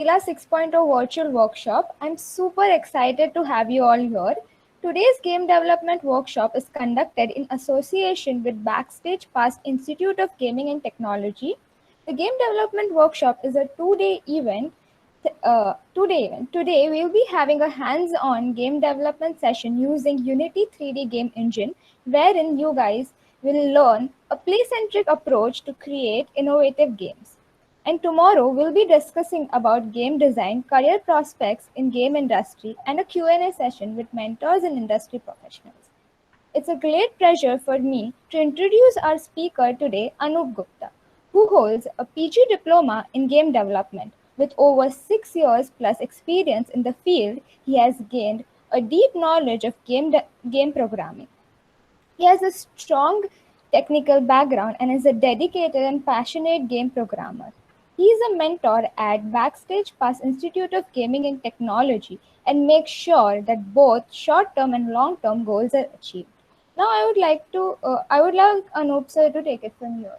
Mozilla 6.0 virtual workshop. I'm super excited to have you all here. Today's game development workshop is conducted in association with Backstage Pass Institute of Gaming and Technology. The game development workshop is a two-day event. Today we will be having a hands-on game development session using Unity 3D game engine, wherein you guys will learn a play-centric approach to create innovative games. And tomorrow we'll be discussing about game design, career prospects in game industry, and a Q&A session with mentors and industry professionals. It's a great pleasure for me to introduce our speaker today, Anup Gupta, who holds a PG diploma in game development. With over 6 years plus experience in the field, he has gained a deep knowledge of game programming. He has a strong technical background and is a dedicated and passionate game programmer. He is a mentor at Backstage Pass Institute of Gaming and Technology and makes sure that both short-term and long-term goals are achieved. Now, I would like Anup sir to take it from here.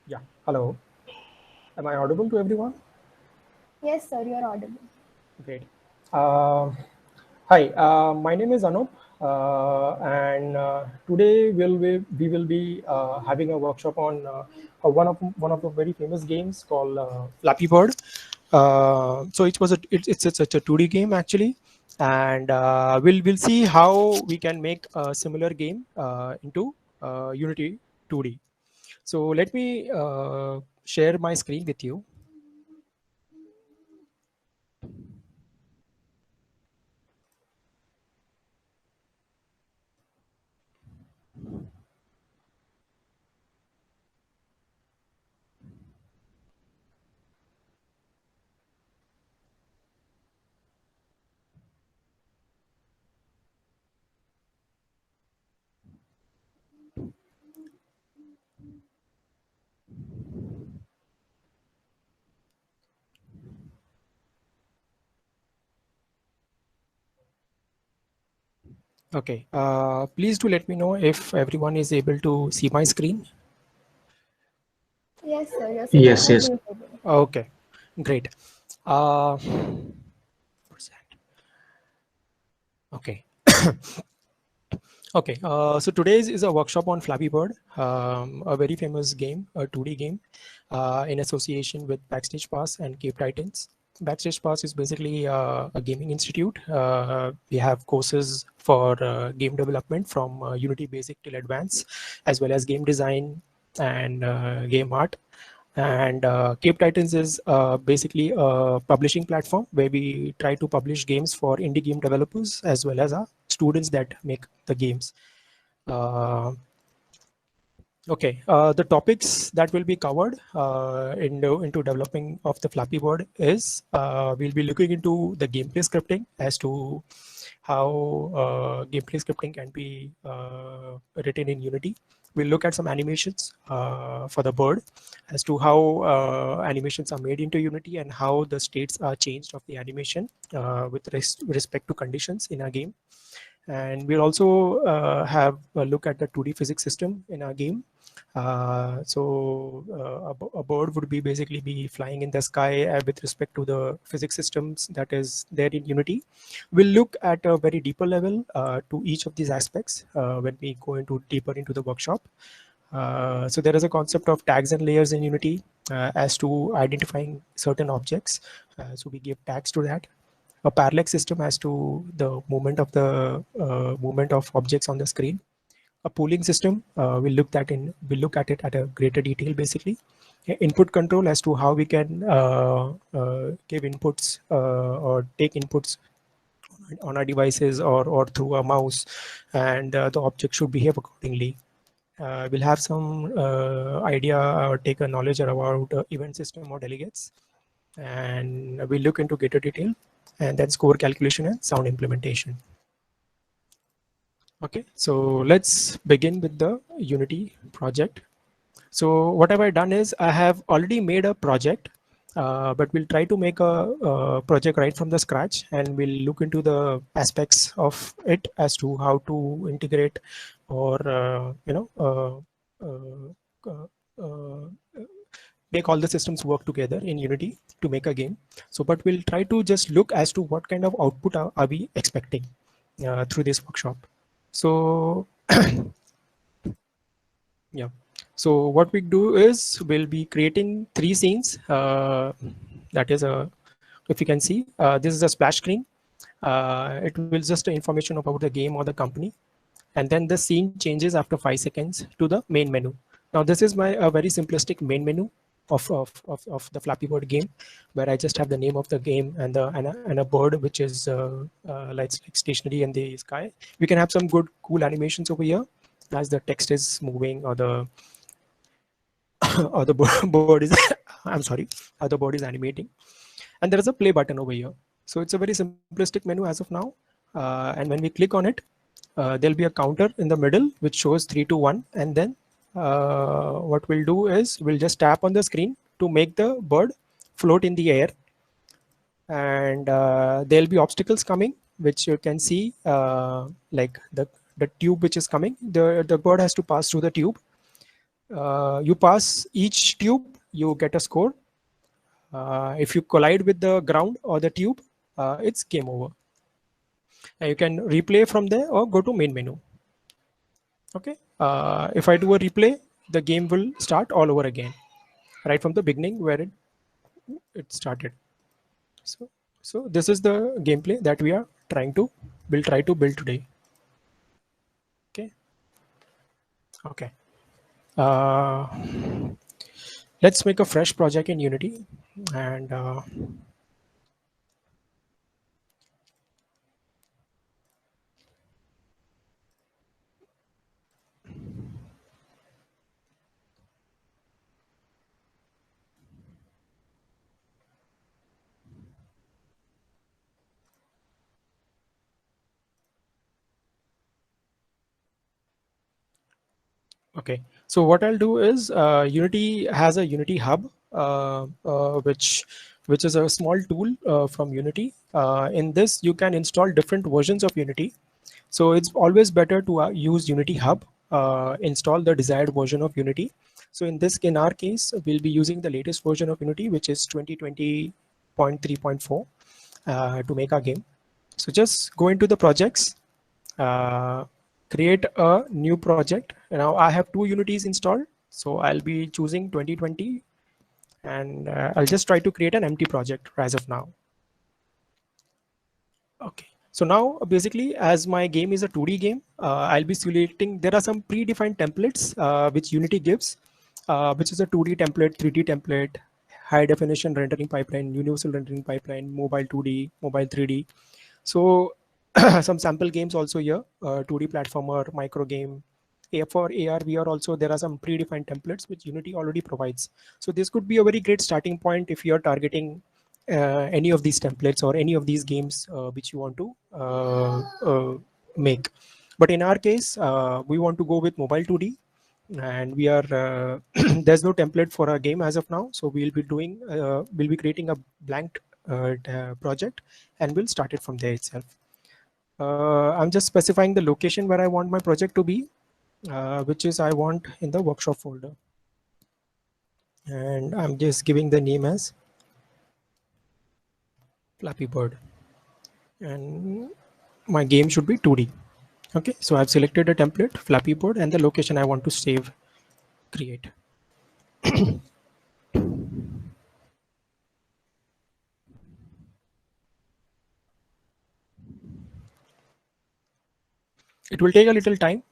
Yeah, hello. Am I audible to everyone? Yes, sir, you're audible. Great. Uh, Hi, my name is Anup, and today we will be having a workshop on one of the very famous games called Flappy Bird. So it's a 2D game actually, and we'll see how we can make a similar game into Unity 2D. So let me share my screen with you. Okay, please do let me know if everyone is able to see my screen. Yes, sir, your screen Yes, is yes. visible. Okay, great. Uh, okay. Okay, so today's is a workshop on Flappy Bird, a very famous game, a 2D game, in association with Backstage Pass and Cape Titans. Backstage Pass is basically a gaming institute. We have courses for game development from Unity Basic till Advanced, as well as game design and game art. And Cape Titans is basically a publishing platform where we try to publish games for indie game developers as well as students that make the games. Uh, Okay, the topics that will be covered into developing of the Flappy Bird is we'll be looking into the gameplay scripting as to how gameplay scripting can be written in Unity. We'll look at some animations for the bird as to how animations are made into Unity and how the states are changed of the animation with respect to conditions in our game. And we'll also have a look at the 2D physics system in our game. A bird would be basically be flying in the sky with respect to the physics systems that is there in Unity. We'll look at a very deeper level to each of these aspects when we go into deeper into the workshop. So there is a concept of tags and layers in Unity as to identifying certain objects. So we give tags to that. A parallax system as to the movement of objects on the screen. A pooling system, we'll look at it at a greater detail basically. Input control as to how we can give inputs or take inputs on our devices or through a mouse, and the object should behave accordingly. We'll have some idea or take a knowledge about event system or delegates, and we'll look into greater detail, and then score calculation and sound implementation. Okay, so let's begin with the Unity project. So what have I done is I have already made a project, but we'll try to make a project right from the scratch, and we'll look into the aspects of it as to how to integrate or uh, uh, uh, make all the systems work together in Unity to make a game. So, but we'll try to just look as to what kind of output are we expecting through this workshop. So, yeah. So what we do is we'll be creating 3 scenes. That is if you can see, this is a splash screen. It will just information about the game or the company, and then the scene changes after 5 seconds to the main menu. Now this is my very simplistic main menu of the Flappy Bird game, where I just have the name of the game and a bird which is like stationary in the sky. We can have some good cool animations over here as the text is moving or the or the board is I'm sorry, the board is animating, and there is a play button over here. So it's a very simplistic menu as of now, and when we click on it, there'll be a counter in the middle which shows 3 to 1, and then what we'll do is we'll just tap on the screen to make the bird float in the air, and there'll be obstacles coming which you can see, like the tube which is coming. The bird has to pass through the tube. You pass each tube, you get a score. If you collide with the ground or the tube, it's game over. And you can replay from there or go to main menu. Okay. If I do a replay, the game will start all over again, right from the beginning where it started. So this is the gameplay that we are try to build today. Okay. Okay. Uh, let's make a fresh project in Unity, and okay. So what I'll do is Unity has a Unity Hub, which is a small tool from Unity. In this, you can install different versions of Unity. So it's always better to use Unity Hub, install the desired version of Unity. So in our case, we'll be using the latest version of Unity, which is 2020.3.4 to make our game. So just go into the projects, uh, create a new project. Now I have 2 Unities installed, so I'll be choosing 2020, and I'll just try to create an empty project as of now. Okay. So now basically, as my game is a 2D game, I'll be selecting, there are some predefined templates which Unity gives, which is a 2D template, 3D template, high definition rendering pipeline, universal rendering pipeline, mobile 2D, mobile 3D. So some sample games also here, 2D platformer, micro game. For AR, VR also, there are some predefined templates which Unity already provides. So this could be a very great starting point if you're targeting any of these templates or any of these games which you want to make. But in our case, we want to go with mobile 2D, and we are there's no template for our game as of now. So we'll be creating a blank project, and we'll start it from there itself. I'm just specifying the location where I want my project to be, which is I want in the workshop folder. And I'm just giving the name as Flappy Bird. And my game should be 2D. Okay, so I've selected a template, Flappy Bird, and the location I want to save, create. It will take a little time.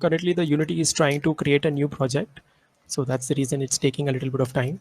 Currently, the Unity is trying to create a new project. So that's the reason it's taking a little bit of time.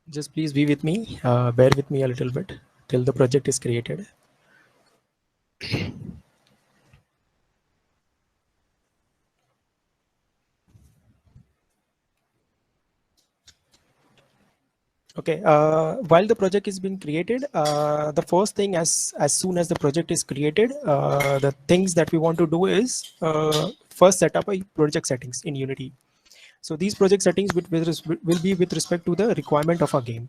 Just please be with me, bear with me a little bit till the project is created. Okay, while the project is being created, the first thing as soon as the project is created, the things that we want to do is first set up a project settings in Unity. So these project settings will be with respect to the requirement of a game.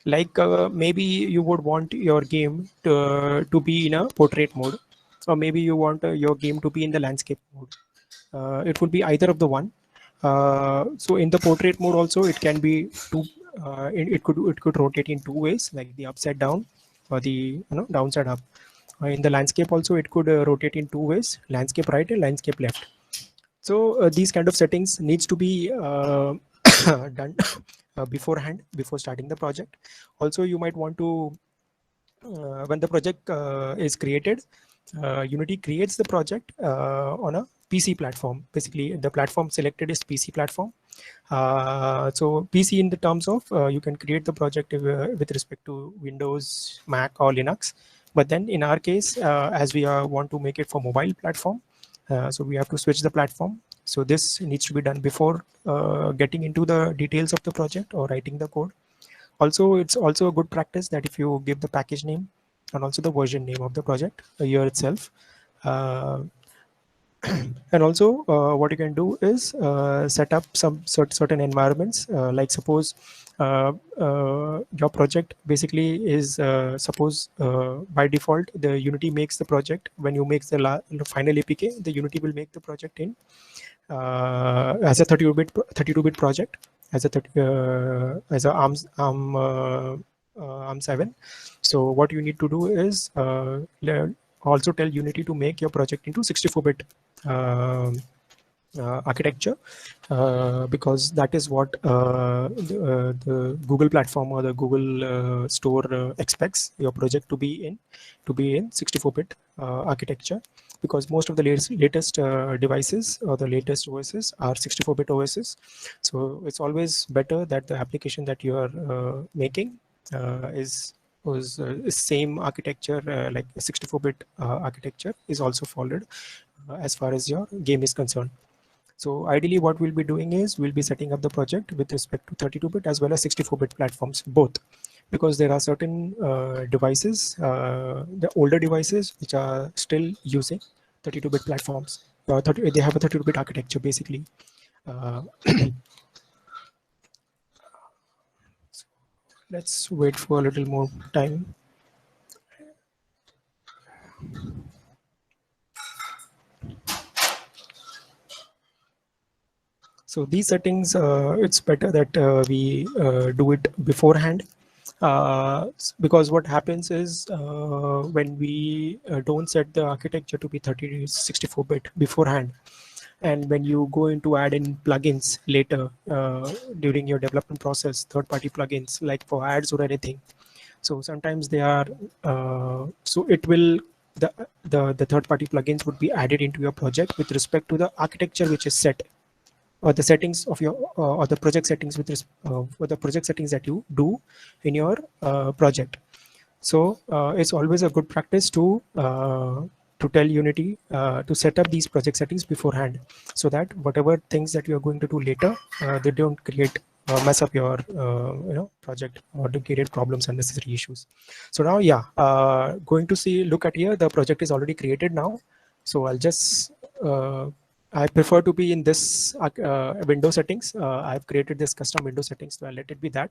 Like maybe you would want your game to be in a portrait mode, or maybe you want your game to be in the landscape mode. It would be either of the one. So in the portrait mode also, it can be two. It could rotate in two ways, like the upside down or the downside up. In the landscape also, it could rotate in two ways: landscape right and landscape left. So these kind of settings needs to be done beforehand before starting the project. Also, you might want to when the project is created, Unity creates the project on a PC platform. Basically, the platform selected is PC platform. So PC in the terms of you can create the project with respect to Windows, Mac, or Linux. But then in our case, as we want to make it for mobile platform, so we have to switch the platform. So this needs to be done before getting into the details of the project or writing the code. Also, it's also a good practice that if you give the package name and also the version name of the project here itself, uh, and also what you can do is set up some certain environments, like suppose your project basically is suppose by default the Unity makes the project. When you make the final APK, the Unity will make the project in as a 32-bit project, as a ARM 7. So what you need to do is also tell Unity to make your project into 64-bit architecture, because that is what the Google platform or the Google store expects your project to be in 64-bit architecture, because most of the latest devices or the latest OSs are 64-bit OSs. So it's always better that the application that you are making is same architecture, like 64-bit architecture is also followed as far as your game is concerned. So ideally what we'll be doing is we'll be setting up the project with respect to 32-bit as well as 64-bit platforms, both, because there are certain devices, the older devices, which are still using 32-bit platforms. They have a 32-bit architecture basically. Let's wait for a little more time. So these settings, it's better that we do it beforehand, because what happens is when we don't set the architecture to be 64-bit beforehand, and when you go into add in plugins later during your development process, third-party plugins like for ads or anything, so sometimes they are so it will the third-party plugins would be added into your project with respect to the architecture which is set, or the settings of your or the project settings or the project settings that you do in your project. So it's always a good practice to tell Unity to set up these project settings beforehand, so that whatever things that you are going to do later, they don't create mess up your project or to create problems, unnecessary issues. So now, yeah, going to look at here, the project is already created now. So I'll just I prefer to be in this window settings. I've created this custom window settings, so I'll let it be that.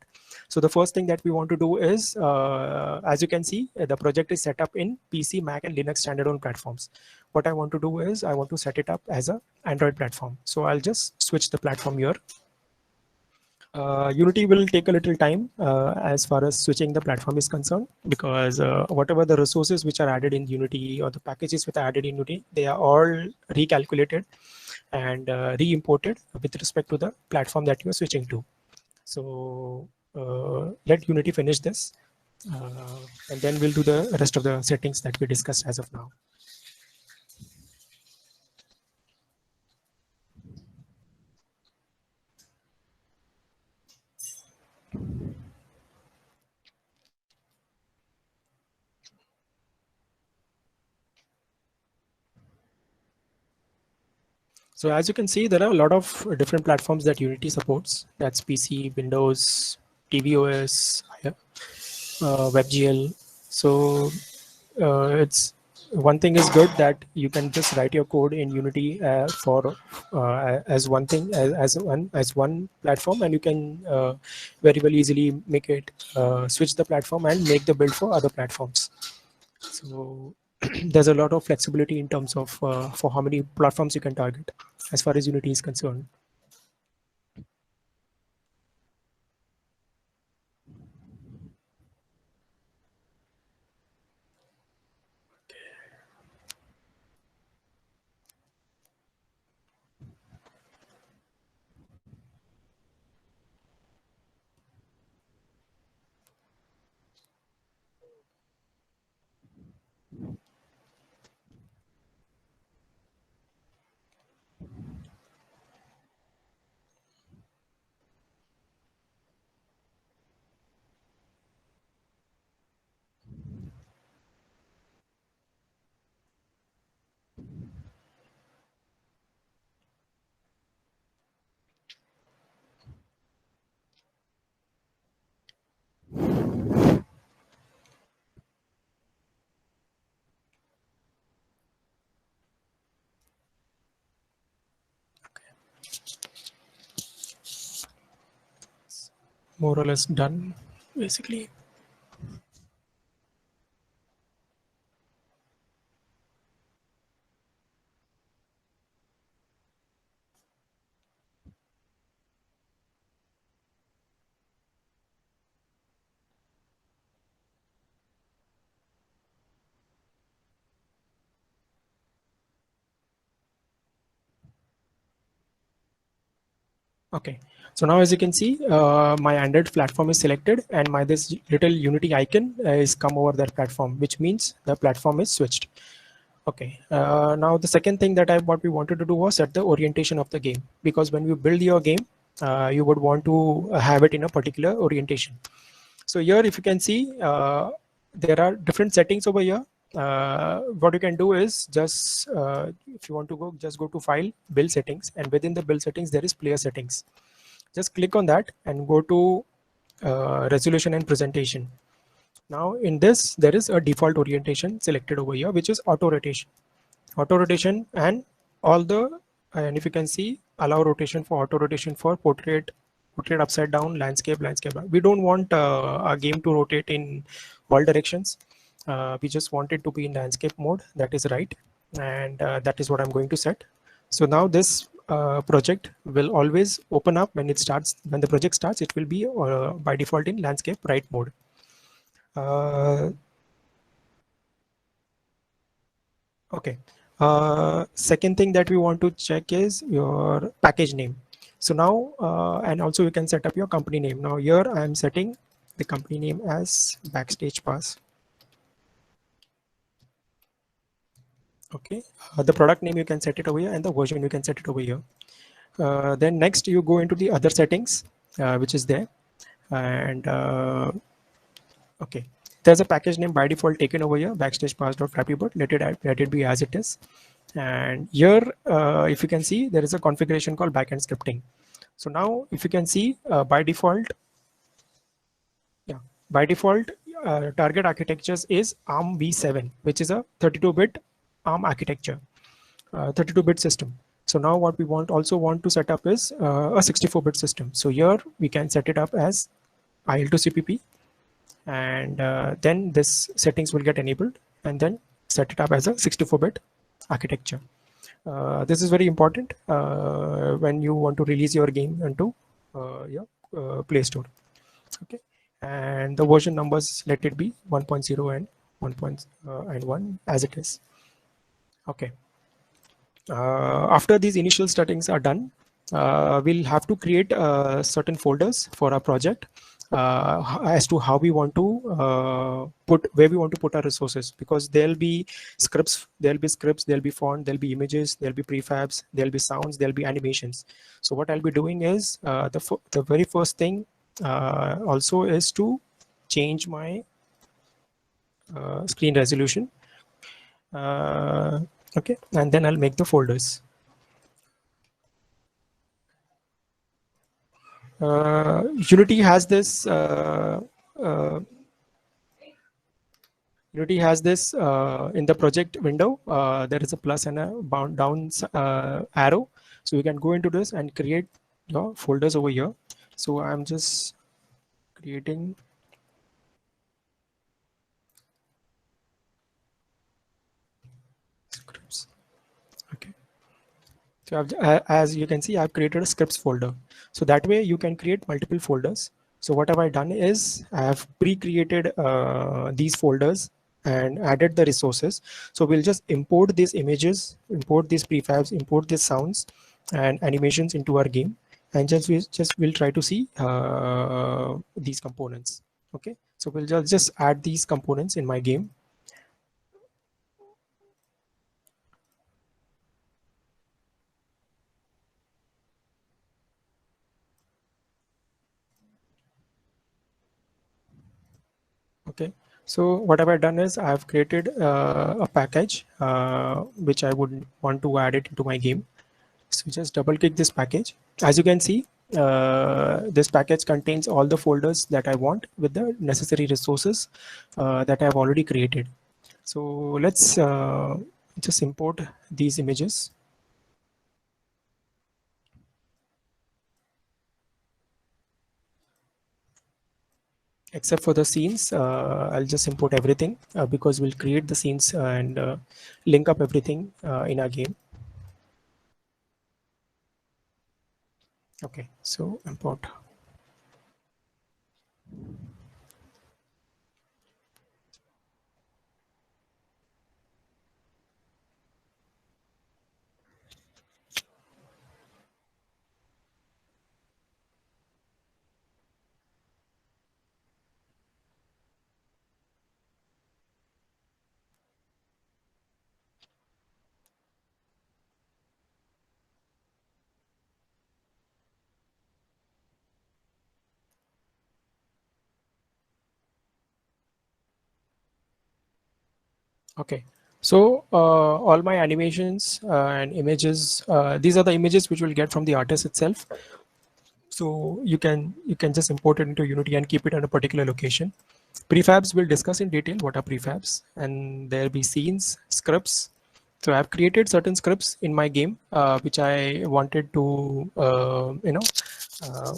So the first thing that we want to do is, as you can see, the project is set up in PC, Mac, and Linux standalone platforms. What I want to do is I want to set it up as a Android platform. So I'll just switch the platform here. Unity will take a little time as far as switching the platform is concerned, because whatever the resources which are added in Unity or the packages which are added in Unity, they are all recalculated and re-imported with respect to the platform that you are switching to. So let Unity finish this, and then we'll do the rest of the settings that we discussed as of now. So as you can see, there are a lot of different platforms that Unity supports. That's PC, Windows, tvOS, WebGL. So it's one thing is good that you can just write your code in Unity for as one thing as one platform, and you can very well easily make it switch the platform and make the build for other platforms. So there's a lot of flexibility in terms of for how many platforms you can target as far as Unity is concerned. More or less done, basically. Okay, so now as you can see, my Android platform is selected, and my this little Unity icon is come over that platform, which means the platform is switched. Okay, now the second thing that what we wanted to do was set the orientation of the game, because when you build your game, you would want to have it in a particular orientation. So here, if you can see, there are different settings over here. What you can do is just, if you want to go, just go to File, Build Settings, and within the Build Settings, there is Player Settings. Just click on that and go to Resolution and Presentation. Now in this, there is a default orientation selected over here, which is auto rotation. Auto rotation and all the, and if you can see, allow rotation for auto rotation for portrait, portrait upside down, landscape, landscape. We don't want our game to rotate in all directions. We just want it to be in landscape mode. That is right. And that is what I'm going to set. So now this project will always open up when it starts. When the project starts, it will be by default in landscape right mode. Okay. Second thing that we want to check is your package name. So now, and also you can set up your company name. Now here I am setting the company name as Backstage Pass. Okay. The product name you can set it over here, and the version you can set it over here. Then next you go into the other settings, which is there, and okay. There's a package name by default taken over here, backstagepass.flappybird. Let it be as it is. And here, if you can see, there is a configuration called backend scripting. So now, if you can see, by default, target architectures is ARM v7, which is a 32-bit ARM architecture, 32-bit system. So now what we also want to set up is a 64-bit system. So here we can set it up as IL2 CPP, and then this settings will get enabled, and then set it up as a 64-bit architecture. This is very important when you want to release your game into your Play Store. Okay, and the version numbers, let it be 1.0 and 1 as it is. Okay. After these initial settings are done, we'll have to create certain folders for our project as to how we want to where we want to put our resources, because there'll be scripts, there'll be font, there'll be images, there'll be prefabs, there'll be sounds, there'll be animations. So what I'll be doing is the very first thing also is to change my screen resolution. Okay, and then I'll make the folders. Unity has this in the project window. There is a plus and a down arrow, so you can go into this and create your folders over here. So I'm just creating scripts. Okay. So as you can see, I've created a scripts folder. So that way you can create multiple folders. So what have I done is I have pre-created these folders and added the resources. So we'll just import these images, import these prefabs, import these sounds and animations into our game, and we'll try to see these components. Okay, so we'll just add these components in my game. Okay, so what have I done is I've created a package which I would want to add it into my game. So just double click this package. As you can see, this package contains all the folders that I want with the necessary resources that I've already created. So let's just import these images. Except for the scenes, I'll just import everything because we'll create the scenes and link up everything in our game. Okay, so import. Okay, so all my animations and images, these are the images which we'll get from the artist itself. So you can just import it into Unity and keep it in a particular location. Prefabs we'll discuss in detail what are prefabs, and there'll be scenes, scripts. So I've created certain scripts in my game which I wanted to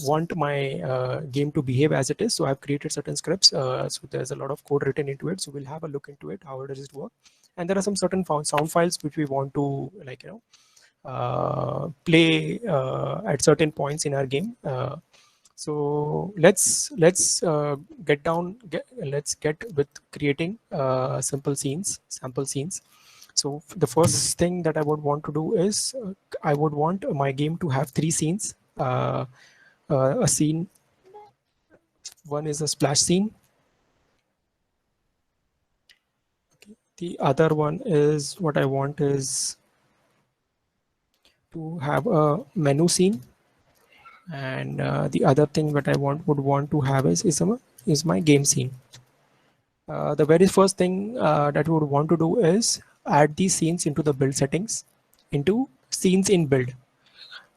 want my game to behave as it is. So I've created certain scripts. So there's a lot of code written into it. So we'll have a look into it. How does it work? And there are some certain sound files which we want to play at certain points in our game. So let's get with creating sample scenes. So the first thing that I would want to do is I would want my game to have 3 scenes. A scene, one is a splash scene. Okay. The other one is what I want is to have a menu scene, and the other thing that I would want to have is my game scene. The very first thing that we would want to do is add these scenes into the build settings, into scenes in build.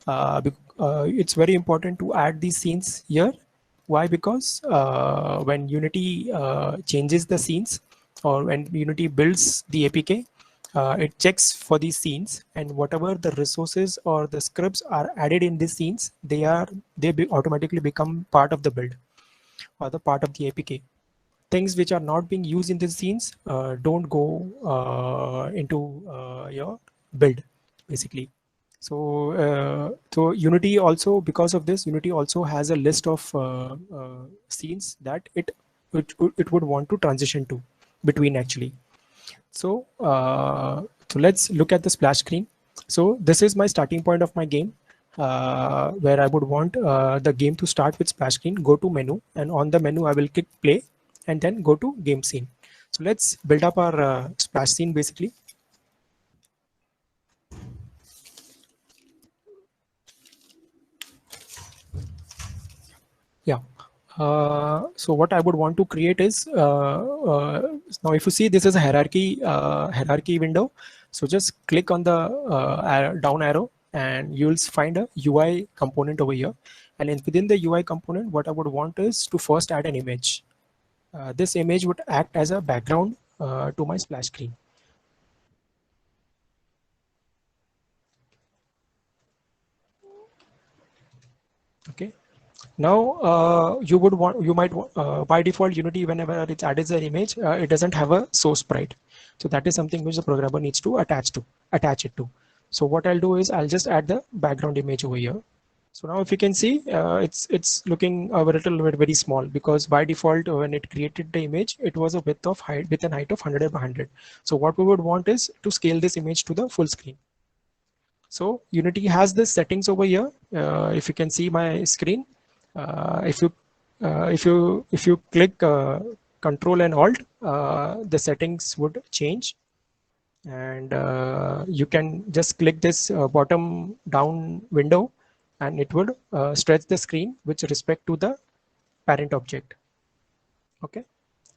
It's very important to add these scenes here. Why? Because when Unity changes the scenes, or when Unity builds the APK, It checks for these scenes, and whatever the resources or the scripts are added in these scenes, they automatically become part of the build or the part of the APK. Things which are not being used in these scenes don't go into your build, basically. So Unity also, because of this, Unity also has a list of scenes that it would want to transition to between, actually. So let's look at the splash screen. So this is my starting point of my game, where I would want the game to start with splash screen. Go to menu, and on the menu I will click play, and then go to game scene. So let's build up our splash scene, basically. Yeah. So what I would want to create is now, if you see, this is a hierarchy window. So just click on the down arrow, and you'll find a UI component over here. And within the UI component, what I would want is to first add an image. This image would act as a background to my splash screen. Okay. Now you might by default, Unity, whenever it adds an image, it doesn't have a source sprite. So that is something which the programmer needs to attach it to. So what I'll do is I'll just add the background image over here. So now if you can see, it's looking a little bit very small, because by default when it created the image, it was a width and height of 100 by 100. So what we would want is to scale this image to the full screen. So Unity has this settings over here. If you can see my screen, if you click Control and Alt, the settings would change, and you can just click this bottom down window, and it would stretch the screen with respect to the parent object. Okay,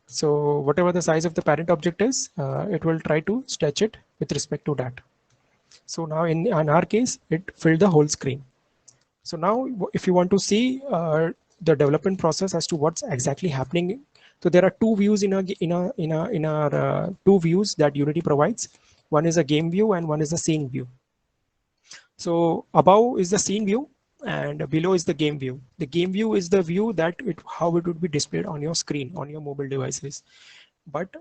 so whatever the size of the parent object is, it will try to stretch it with respect to that. So now in our case, it filled the whole screen. So now if you want to see the development process as to what's exactly happening, so there are two views in our two views that Unity provides. One is a game view and one is a scene view. So above is the scene view and below is the game view. The game view is the view that how it would be displayed on your screen, on your mobile devices. But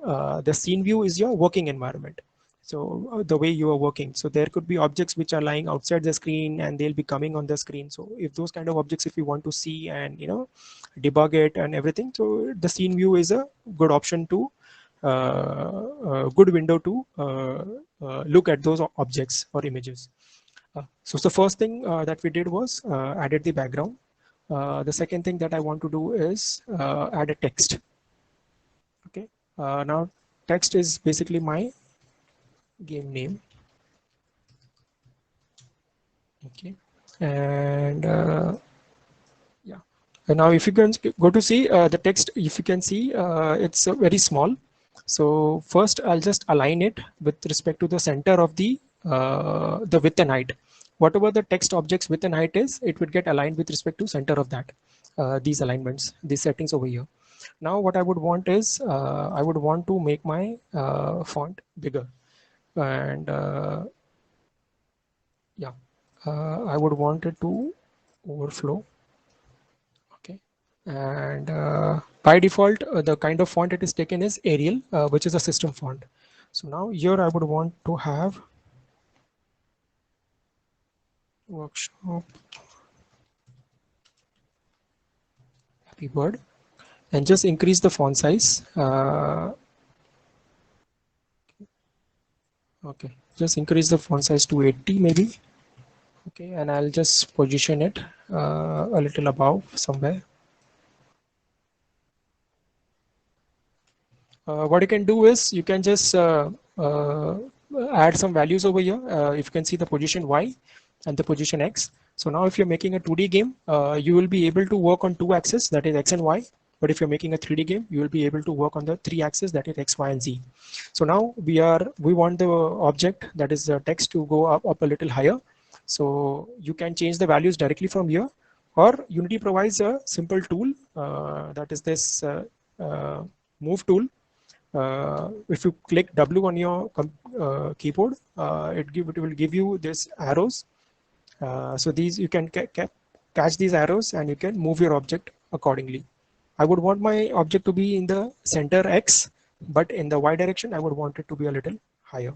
the scene view is your working environment. So the way you are working, so there could be objects which are lying outside the screen and they'll be coming on the screen. So if those kind of objects, if you want to see and debug it and everything, so the scene view is a good option to a good window to look at those objects or images. So the first thing that we did was added the background. The second thing that I want to do is add a text. Okay, now text is basically my game name. Okay, and yeah, and now if you can go to see the text, if you can see it's very small. So first I'll just align it with respect to the center of the width and height. Whatever the text object's width and height is, it would get aligned with respect to center of that. These alignments, these settings over here. Now what I would want is I would want to make my font bigger, and yeah, I would want it to overflow. Okay, and by default the kind of font it is taken is Arial, which is a system font. So now here I would want to have workshop Flappy Bird and just increase the font size. Okay, just increase the font size to 80 maybe. Okay, and I'll just position it a little above somewhere. What you can do is you can just add some values over here. If you can see the position Y and the position X. So now if you're making a 2D game, you will be able to work on 2 axes, that is X and Y. But if you're making a 3D game, you will be able to work on the 3 axes, that is X, Y, and Z. So now we want the object, that is the text, to go up a little higher. So you can change the values directly from here, or Unity provides a simple tool, that is this move tool, If you click W on your keyboard, it will give you this arrows. So these you can catch these arrows and you can move your object accordingly. I would want my object to be in the center X, but in the Y direction, I would want it to be a little higher.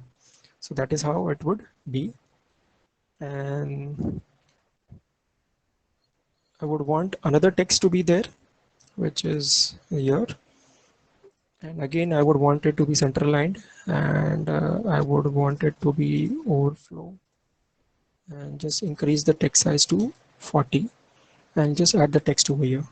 So that is how it would be. And I would want another text to be there, which is here. And again, I would want it to be center aligned, and I would want it to be overflow, and just increase the text size to 40 and just add the text over here.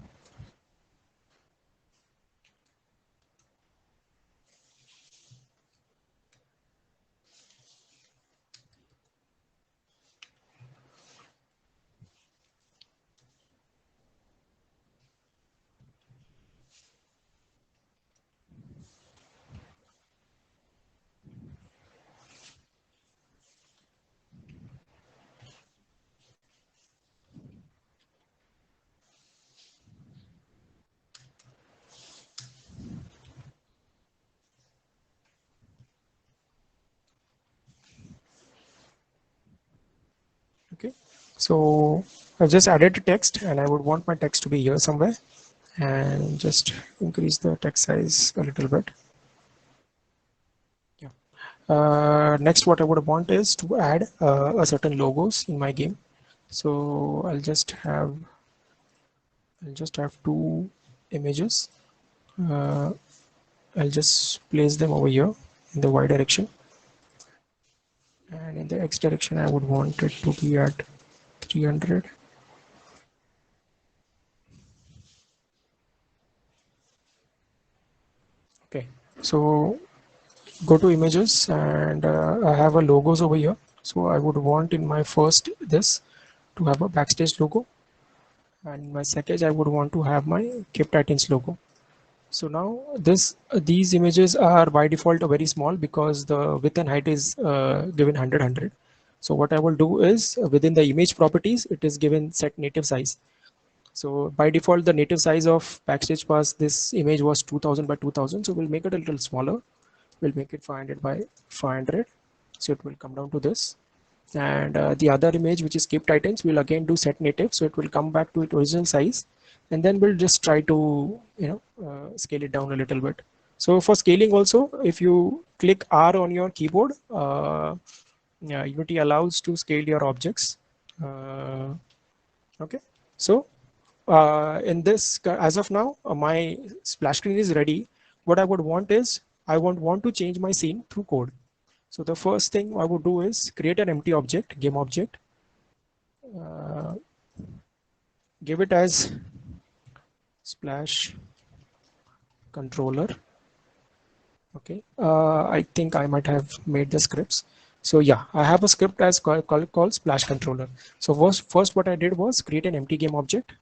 Okay, so I just added the text and I would want my text to be here somewhere, and just increase the text size a little bit. Yeah. Next, what I would want is to add a certain logos in my game. So I'll just have two images. I'll just place them over here in the Y direction, and in the X direction I would want it to be at 300. Okay, so go to images, and I have a logos over here. So I would want in my first this to have a Backstage logo, and in my second I would want to have my Cape Titans logo. So now these images are by default very small because the width and height is given 100. So what I will do is within the image properties, it is given set native size. So by default, the native size of Backstage Pass, this image was 2000 by 2000. So we'll make it a little smaller. We'll make it 500 by 500. So it will come down to this. And the other image, which is Cape Titans, will again do set native. So it will come back to its original size. And then we'll just try to, scale it down a little bit. So for scaling also, if you click R on your keyboard, Unity allows to scale your objects. Okay, so in this, as of now, my splash screen is ready. What I would want is, I want to change my scene through code. So the first thing I would do is create an empty object, game object, give it as splash controller. Okay, I think I might have made the scripts. So yeah, I have a script as called splash controller. So first what I did was create an empty game object,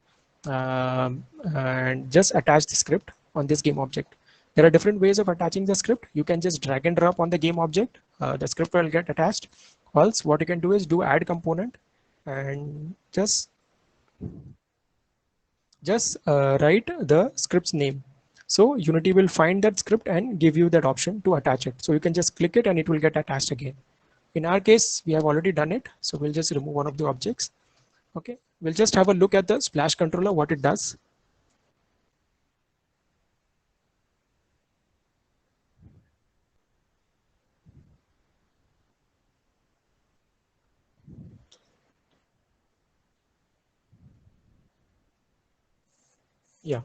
and just attach the script on this game object. There are different ways of attaching the script. You can just drag and drop on the game object. The script will get attached. Else, what you can do is do add component and just write the script's name. So Unity will find that script and give you that option to attach it. So you can just click it and it will get attached again. In our case, we have already done it. So we'll just remove one of the objects. Okay, we'll just have a look at the splash controller, what it does. Yeah.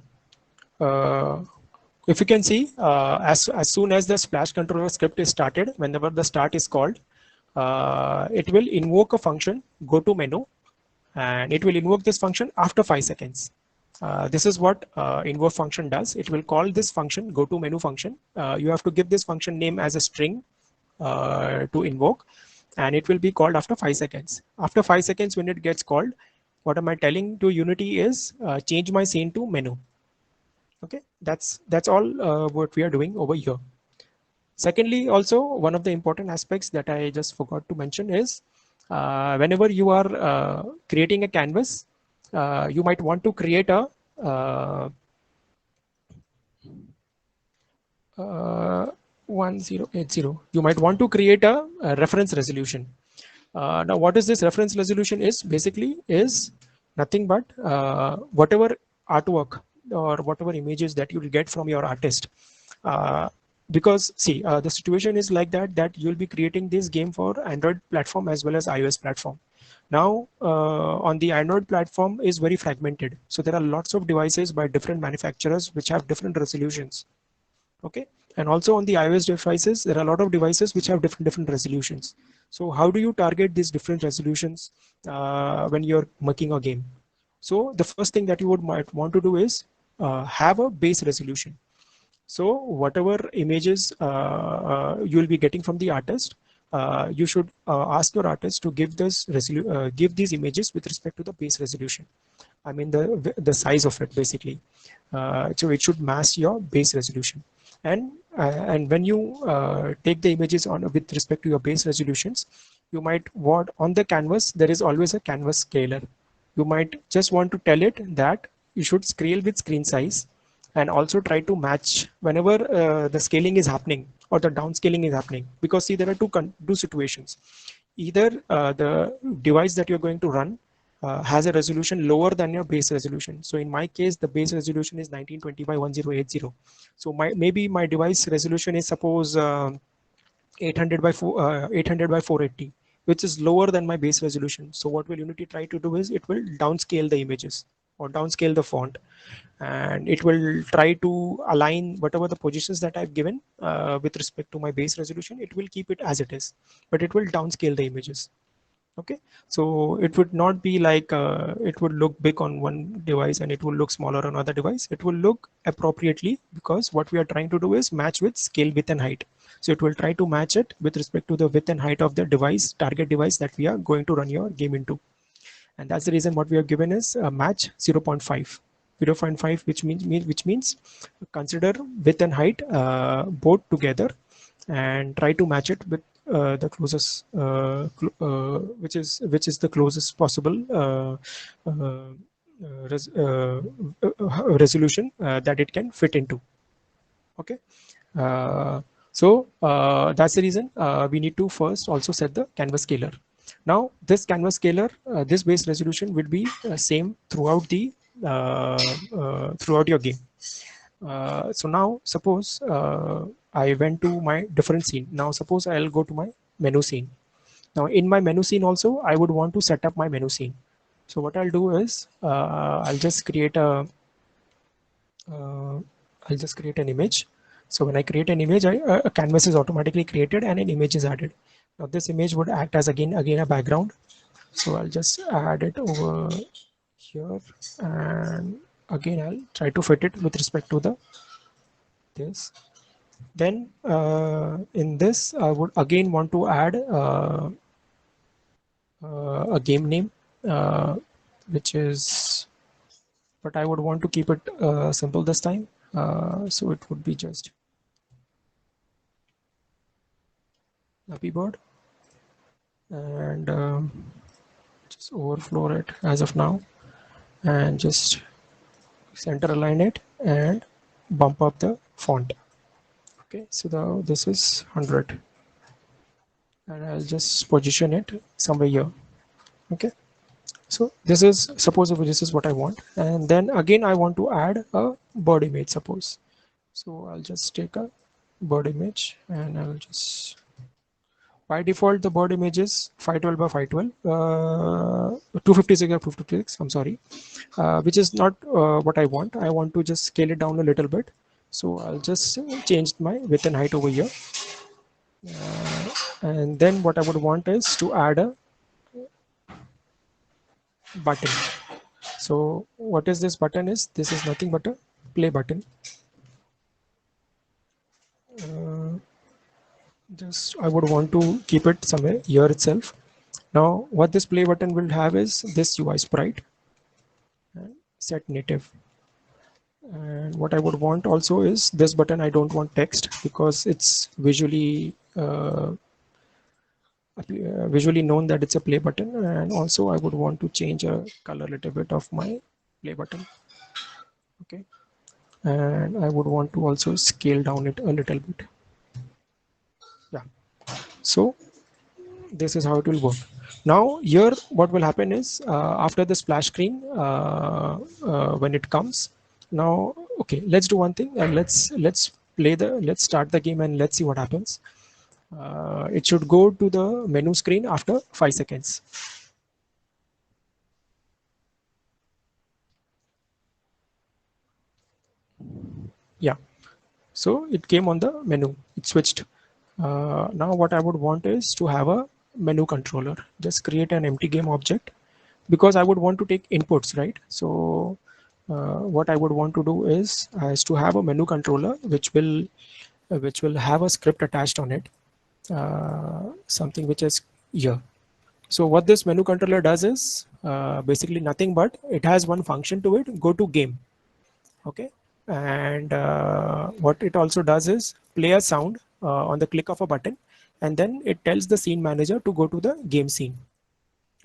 If you can see, as soon as the splash controller script is started, whenever the start is called, it will invoke a function, go to menu, and it will invoke this function after 5 seconds. This is what invoke function does. It will call this function, go to menu function. You have to give this function name as a string to invoke, and it will be called after 5 seconds. After 5 seconds, when it gets called, what am I telling to Unity is change my scene to menu. Okay, that's all what we are doing over here. Secondly, also one of the important aspects that I just forgot to mention is whenever you are creating a canvas, you might want to create a 1080. You might want to create a reference resolution. Now, what is this reference resolution is basically is nothing but whatever artwork or whatever images that you will get from your artist. Uh, because see, the situation is like that you'll be creating this game for Android platform as well as iOS platform. Now, on the Android platform is very fragmented. So there are lots of devices by different manufacturers which have different resolutions. Okay, and also on the iOS devices there are a lot of devices which have different resolutions. So how do you target these different resolutions when you're making a game? So the first thing that you might want to do is have a base resolution. So whatever images you will be getting from the artist, you should ask your artist to give give these images with respect to the base resolution. I mean the size of it basically. So it should match your base resolution. And when you take the images on with respect to your base resolutions, you might want on the canvas there is always a canvas scaler. You might just want to tell it that you should scale with screen size, and also try to match whenever the scaling is happening or the downscaling is happening. Because see, there are two situations. Either the device that you're going to run has a resolution lower than your base resolution. So in my case, the base resolution is 1920 by 1080. So maybe my device resolution is suppose 800 by 800 by 480, which is lower than my base resolution. So what will Unity try to do is it will downscale the images or downscale the font, and it will try to align whatever the positions that I've given with respect to my base resolution. It will keep it as it is, but it will downscale the images. Okay, so it would not be like it would look big on one device and it will look smaller on another device. It will look appropriately, because what we are trying to do is match with scale, width and height. So it will try to match it with respect to the width and height of the device, target device that we are going to run your game into. And that's the reason what we have given is a match 0.5. 0.5, which means consider width and height both together and try to match it with the closest which is the closest possible uh, res resolution that it can fit into. Okay, that's the reason we need to first also set the canvas scaler. Now this canvas scaler, this base resolution will be same throughout the throughout your game. So now suppose I went to my different scene. Now suppose I'll go to my menu scene. Now in my menu scene also I would want to set up my menu scene. So what I'll do is I'll just create an image. So when I create an image, a canvas is automatically created and an image is added. Now this image would act as again a background. So I'll just add it over here, and again I'll try to fit it with respect to this. Then in this I would again want to add a game name, which is, but I would want to keep it simple this time. So it would be just Flappy Bird, and just overflow it as of now, and just center align it and bump up the font. Okay, so this is 100, and I'll just position it somewhere here. Okay, so this is, suppose this is what I want, and then again I want to add a bird image, suppose. So I'll just take a bird image, and I'll just, by default the bird image is 512 by 512, 256 by 256, I'm sorry, which is not what I want. I want to just scale it down a little bit. So I'll just change my width and height over here. And then what I would want is to add a button. So what is this button is? This is nothing but a play button. Just I would want to keep it somewhere here itself. Now what this play button will have is this UI sprite and set native. And what I would want also is this button. I don't want text because it's visually known that it's a play button. And also I would want to change a color a little bit of my play button. Okay, and I would want to also scale down it a little bit. Yeah, so this is how it will work. Now here what will happen is after the splash screen, when it comes, now okay, let's do one thing, and let's start the game and let's see what happens. It should go to the menu screen after 5 seconds. Yeah, so it came on the menu, it switched. Now what I would want is to have a menu controller. Just create an empty game object, because I would want to take inputs, right? So what I would want to do is to have a menu controller which will have a script attached on it, something which is here. So what this menu controller does is basically nothing but it has one function to it: go to game. Okay, and what it also does is play a sound on the click of a button, and then it tells the scene manager to go to the game scene.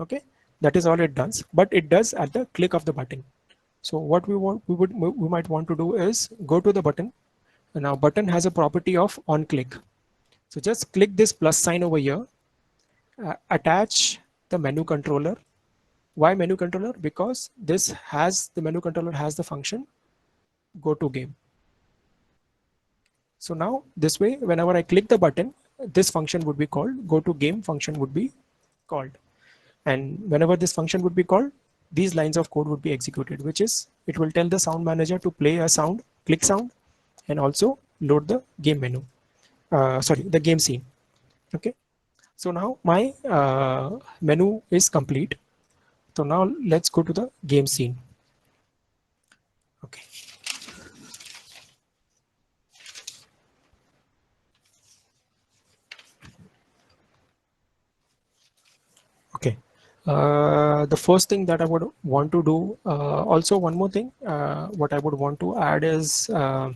Okay, that is all it does, but it does at the click of the button. So what we might want to do is go to the button, and now button has a property of on click. So just click this plus sign over here, attach the menu controller. Why menu controller? Because the menu controller has the function go to game. So now this way, whenever I click the button, this function would be called, go to game function would be called. And whenever this function would be called, these lines of code would be executed, which is it will tell the sound manager to play a sound, click sound, and also load the game menu. Sorry, the game scene. Okay. So now my menu is complete. So now let's go to the game scene. Okay. Okay. The first thing that I would want to do, also one more thing, what I would want to add is, uh,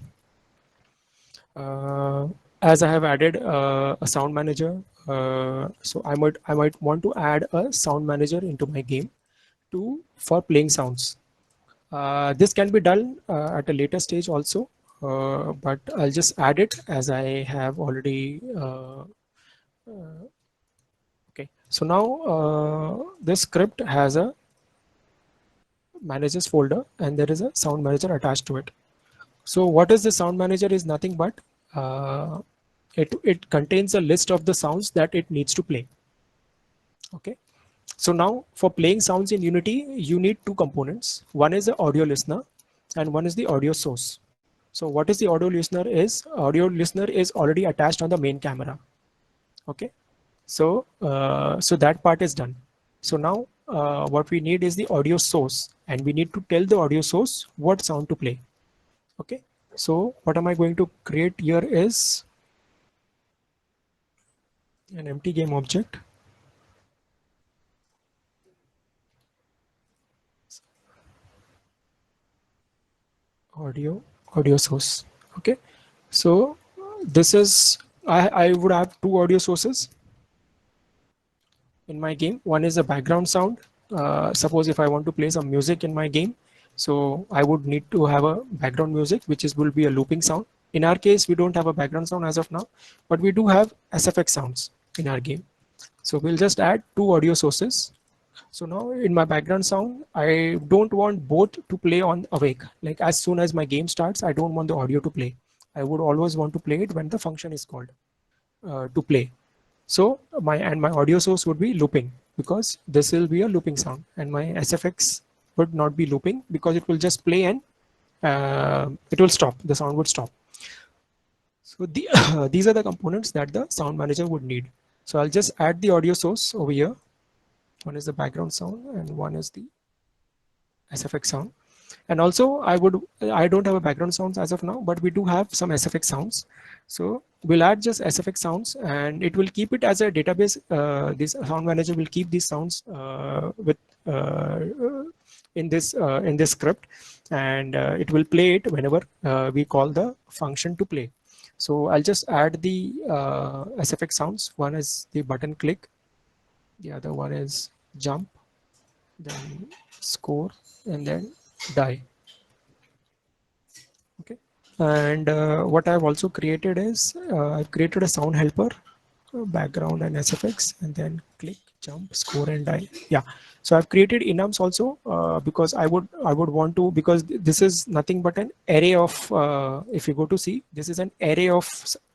as I have added a sound manager, so I might want to add a sound manager into my game for playing sounds. This can be done at a later stage also, but I'll just add it as I have already. Okay, so now this script has a managers folder, and there is a sound manager attached to it. So what is the sound manager is nothing but uh, it contains a list of the sounds that it needs to play. Okay, so now for playing sounds in Unity, you need two components. One is the audio listener and one is the audio source. So what is the audio listener is? Audio listener is already attached on the main camera. Okay, so so that part is done. So now what we need is the audio source, and we need to tell the audio source what sound to play. Okay, so what am I going to create here is an empty game object. Audio source. Okay, so this is I would have two audio sources in my game. One is a background sound. Suppose if I want to play some music in my game, so I would need to have a background music, which is will be a looping sound. In our case, we don't have a background sound as of now, but we do have SFX sounds in our game. So we'll just add two audio sources. So now in my background sound, I don't want both to play on awake. Like as soon as my game starts, I don't want the audio to play. I would always want to play it when the function is called to play. So my audio source would be looping, because this will be a looping sound, and my SFX would not be looping because it will just play and it will stop. The sound would stop. So these are the components that the sound manager would need. So I'll just add the audio source over here. One is the background sound and one is the SFX sound. And also I don't have a background sounds as of now, but we do have some SFX sounds. So we'll add just SFX sounds, and it will keep it as a database. This sound manager will keep these sounds with in this script, and it will play it whenever we call the function to play. So I'll just add the SFX sounds. One is the button click, the other one is jump, then score, and then die. Okay. And what I've also created is I've created a sound helper, background and SFX, and then click, jump, score, and die. Yeah. So I've created enums also because I would want to, because this is nothing but an array of. If you go to see, this is an array of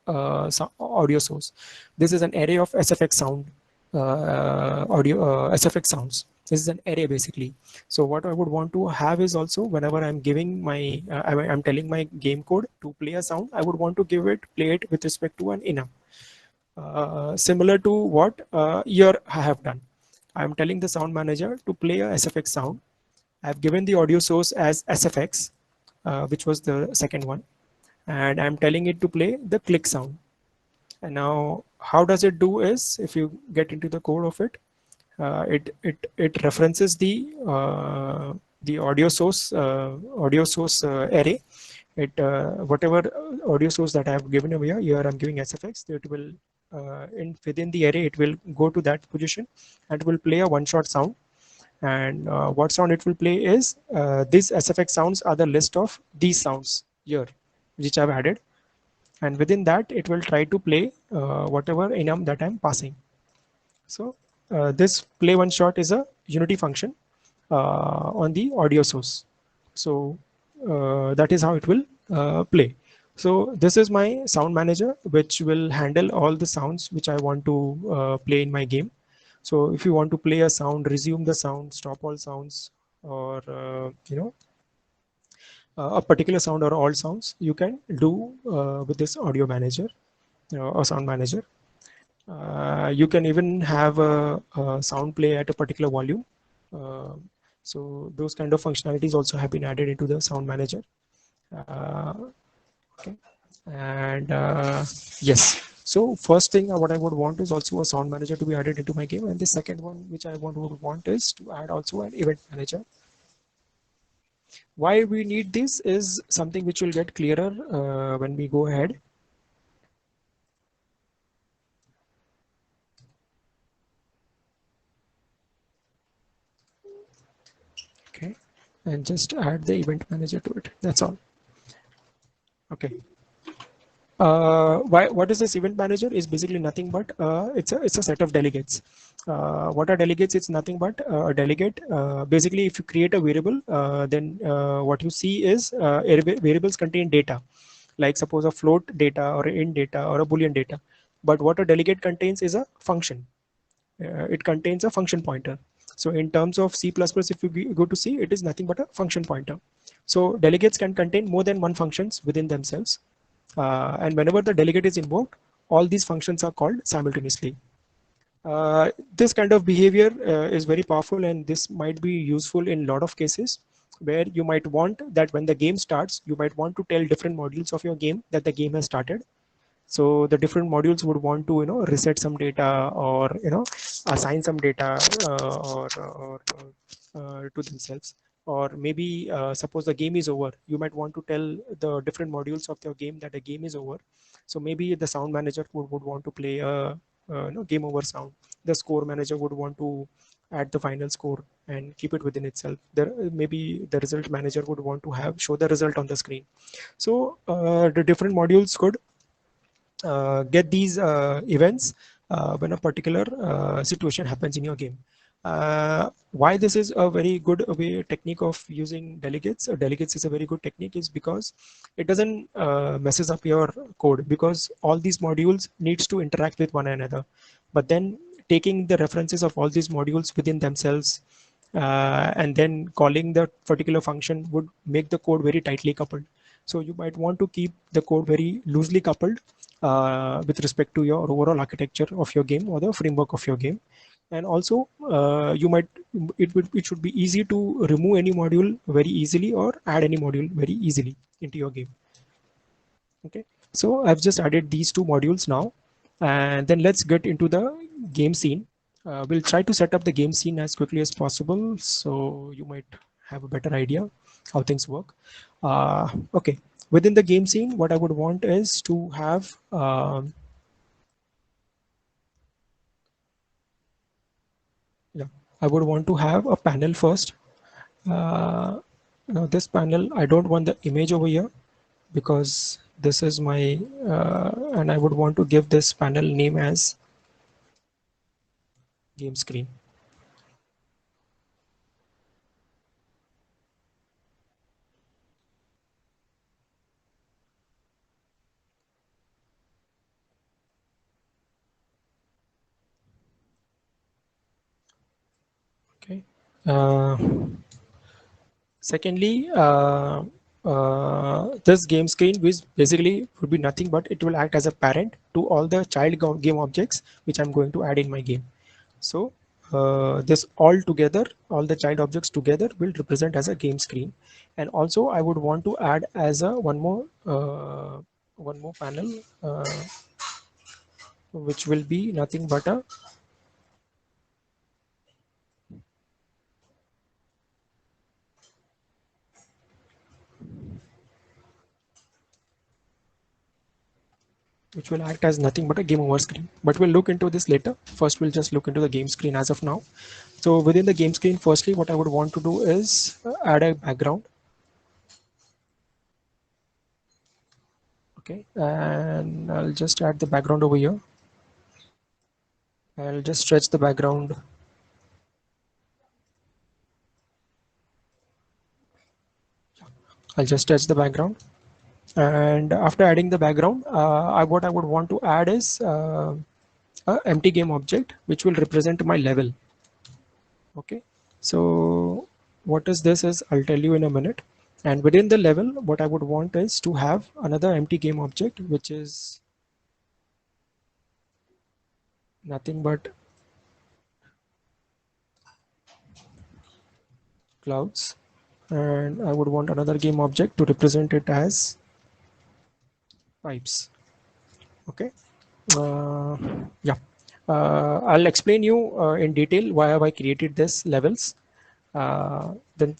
audio source. This is an array of SFX sound, SFX sounds. This is an array basically. So what I would want to have is also, whenever I'm giving my, I'm telling my game code to play a sound, I would want to play it with respect to an enum. Similar to what here I have done. I'm telling the sound manager to play a SFX sound. I've given the audio source as SFX, which was the second one, and I'm telling it to play the click sound. And now, how does it do is, if you get into the code of it, it references the audio source array. It whatever audio source that I have given over here. Here I'm giving SFX. It will within the array, it will go to that position and it will play a one-shot sound. And what sound it will play is these SFX sounds are the list of these sounds here, which I've added. And within that, it will try to play whatever enum that I'm passing. So this play one shot is a unity function on the audio source. So that is how it will play. So this is my sound manager, which will handle all the sounds which I want to play in my game. So if you want to play a sound, resume the sound, stop all sounds, or a particular sound or all sounds, you can do with this audio manager or sound manager. You can even have a sound play at a particular volume. Uh, so those kind of functionalities also have been added into the sound manager. Uh, okay. And yes, so first thing what I would want is also a sound manager to be added into my game. And the second one which I would want is to add also an event manager. Why we need this is something which will get clearer when we go ahead. Okay, and just add the event manager to it. That's all. Okay. What is this event manager is basically nothing but it's a set of delegates. What are delegates? It's nothing but a delegate. Basically, if you create a variable, then what you see is variables contain data, like suppose a float data or an int data or a boolean data. But what a delegate contains is a function. It contains a function pointer. So in terms of C++, if you go to C, it is nothing but a function pointer. So delegates can contain more than one functions within themselves. And whenever the delegate is invoked, all these functions are called simultaneously. This kind of behavior is very powerful, and this might be useful in a lot of cases where you might want that when the game starts, you might want to tell different modules of your game that the game has started. So the different modules would want to reset some data, or assign some data to themselves. Or maybe suppose the game is over, you might want to tell the different modules of your game that the game is over. So maybe the sound manager would want to play a game over sound. The score manager would want to add the final score and keep it within itself. There maybe the result manager would want to have show the result on the screen. So the different modules could get these events when a particular situation happens in your game. Why this is a very good way technique of using delegates, or delegates is a very good technique, is because it doesn't messes up your code, because all these modules needs to interact with one another. But then taking the references of all these modules within themselves and then calling the particular function would make the code very tightly coupled. So you might want to keep the code very loosely coupled with respect to your overall architecture of your game or the framework of your game. And also you might it should be easy to remove any module very easily or add any module very easily into your game. Okay, so I've just added these two modules now, and then let's get into the game scene. We'll try to set up the game scene as quickly as possible, so you might have a better idea how things work. Okay, within the game scene, what I would want is to have yeah, I would want to have a panel first. Now this panel, I don't want the image over here. because this is my and I would want to give this panel name as game screen. Okay. Secondly, this game screen which basically would be nothing but it will act as a parent to all the child game objects which I'm going to add in my game. So this all together, all the child objects together will represent as a game screen. And also I would want to add as a one more panel which will be nothing but a which will act as nothing but a game over screen. But we'll look into this later. First, we'll just look into the game screen as of now. So within the game screen, firstly, what I would want to do is add a background. Okay, and I'll just add the background over here. I'll just stretch the background. I'll just stretch the background. And after adding the background, what I would want to add is a empty game object, which will represent my level. Okay, so what is this is I'll tell you in a minute. And within the level, what I would want is to have another empty game object, which is nothing but clouds. And I would want another game object to represent it as pipes. Okay. Yeah. I'll explain you in detail why have I created this levels. Then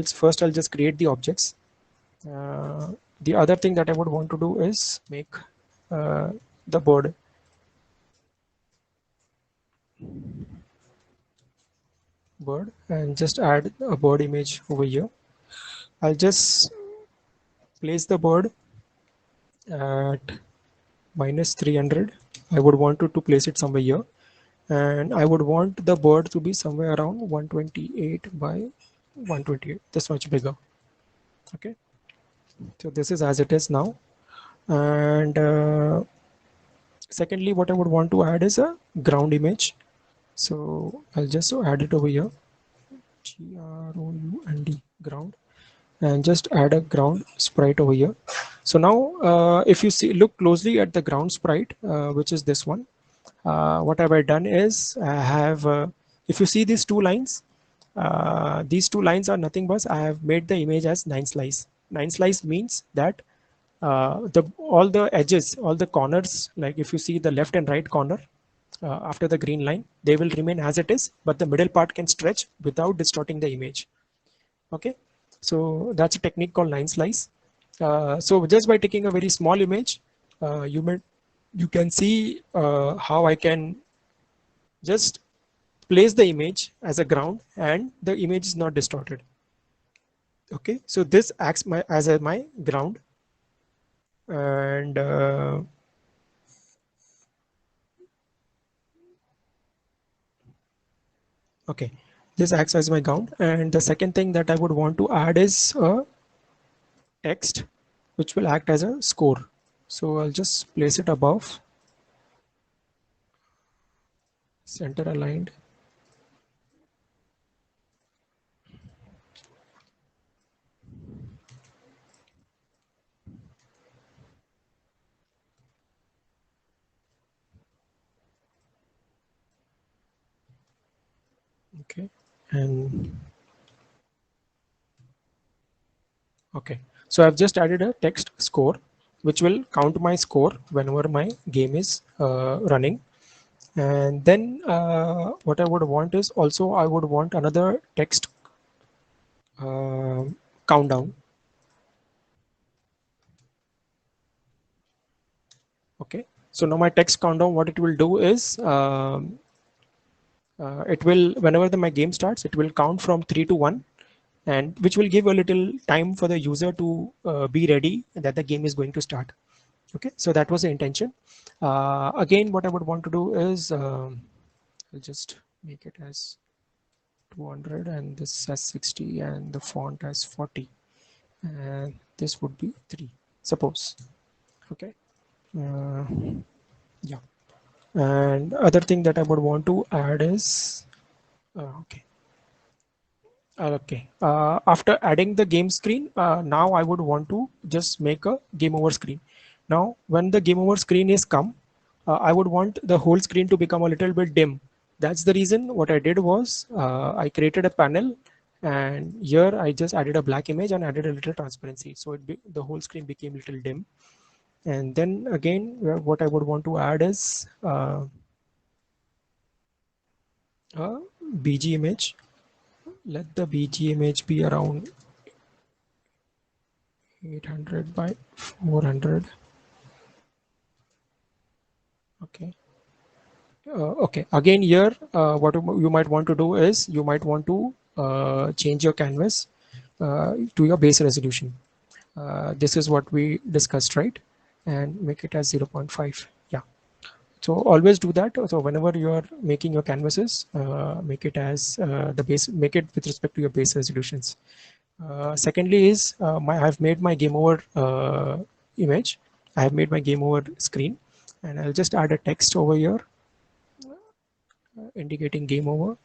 first I'll just create the objects. The other thing that I would want to do is make the board. Bird and just add a bird image over here. I'll just place the bird at -300. I would want to place it somewhere here, and I would want the bird to be somewhere around 128 by 128, this much bigger. Okay, so this is as it is now. And secondly, what I would want to add is a ground image. So I'll just add it over here, GROUND, ground, and just add a ground sprite over here. So now if you look closely at the ground sprite, which is this one, what have I done is I have, if you see these two lines are nothing but I have made the image as 9 slice. 9 slice means that all the edges, all the corners, like if you see the left and right corner after the green line, they will remain as it is, but the middle part can stretch without distorting the image. Okay, so that's a technique called line slice. So just by taking a very small image, you can see how I can just place the image as a ground and the image is not distorted. Okay, so this acts as my ground, and okay, this acts as my ground. And the second thing that I would want to add is a text which will act as a score. So I'll just place it above, center aligned. Okay, and okay, so I've just added a text score which will count my score whenever my game is running. And then what I would want is also I would want another text countdown. Okay, so now my text countdown, what it will do is it will, whenever my game starts, it will count from 3 to 1, and which will give a little time for the user to be ready that the game is going to start. Okay, so that was the intention. Again, what I would want to do is I'll just make it as 200 and this as 60 and the font as 40, and this would be 3, suppose. Okay, uh, yeah. And other thing that I would want to add is okay. Okay. After adding the game screen, now I would want to just make a game over screen. Now, when the game over screen is come, I would want the whole screen to become a little bit dim. That's the reason what I did was I created a panel, and here I just added a black image and added a little transparency. So the whole screen became a little dim. And then again, what I would want to add is a BG image. Let the BG image be around 800 by 400. Okay. Okay. Again, here, what you might want to do is you might want to change your canvas to your base resolution. This is what we discussed, right? And make it as 0.5. Yeah. So always do that. So whenever you are making your canvases, make it as the base, make it with respect to your base resolutions. Secondly is I've made my game over image. I have made my game over screen, and I'll just add a text over here indicating game over.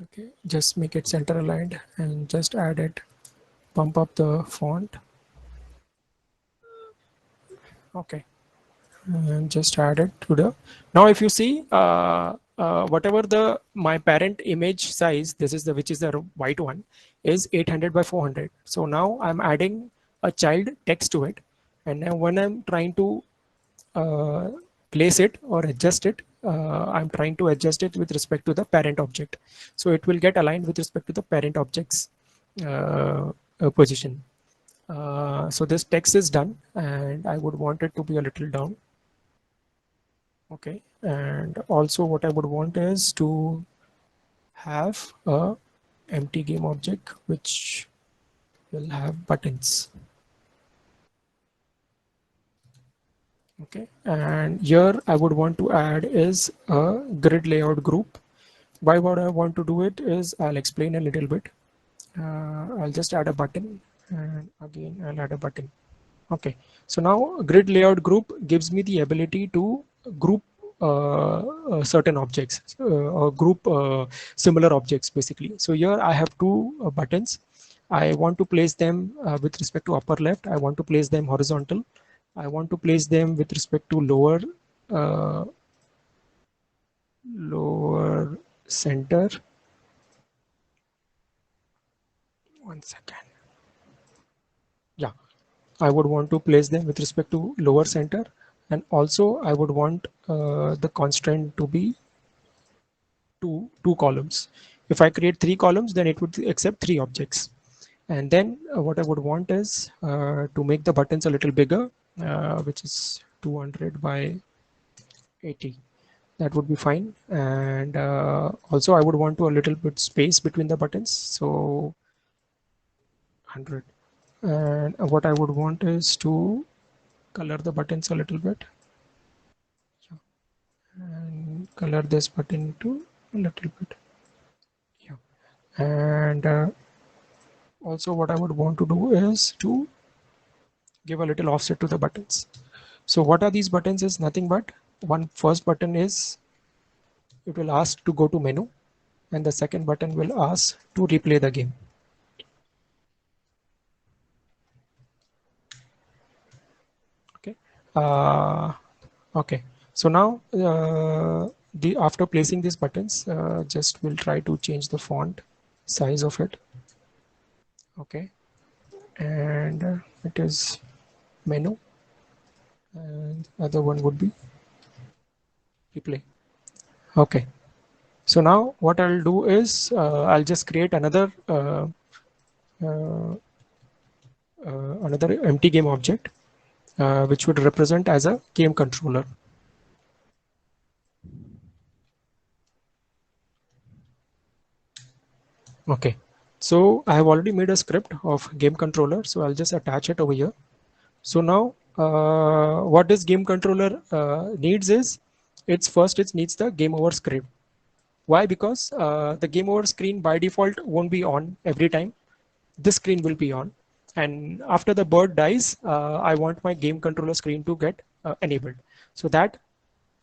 Okay, just make it center aligned and just add it, pump up the font. Okay, and just add it to the, now if you see whatever the my parent image size, this is the, which is the white one, is 800 by 400. So now I'm adding a child text to it, and now when I'm trying to uh, place it or adjust it, I'm trying to adjust it with respect to the parent object, so it will get aligned with respect to the parent object's position. So this text is done, and I would want it to be a little down. Okay, and also what I would want is to have a empty game object which will have buttons. Okay, and here I would want to add is a grid layout group. Why would I want to do it is I'll explain a little bit. I'll just add a button, and again I'll add a button. Okay, so now grid layout group gives me the ability to group certain objects or group similar objects basically. So here I have two buttons. I want to place them with respect to upper left. I want to place them horizontal. I want to place them with respect to uh, lower center. One second. Yeah, I would want to place them with respect to lower center, and also I would want the constraint to be two columns. If I create 3 columns, then it would accept 3 objects. And then what I would want is to make the buttons a little bigger, which is 200 by 80. That would be fine. And also I would want to a little bit space between the buttons, so 100. And what I would want is to color the buttons a little bit, and color this button to a little bit. Yeah. And also what I would want to do is to give a little offset to the buttons. So what are these buttons is nothing but one first button is it will ask to go to menu, and the second button will ask to replay the game. Okay. Okay. So now the after placing these buttons, just we'll try to change the font size of it. Okay. And it is menu, and other one would be replay. Okay. So now what I'll do is I'll just create another empty game object. which would represent as a game controller. Okay, so I have already made a script of game controller, so I'll just attach it over here. So now what this game controller needs is, it needs the game over script. Why? Because the game over screen by default won't be on every time. This screen will be on, and after the bird dies, I want my game controller screen to get enabled. So that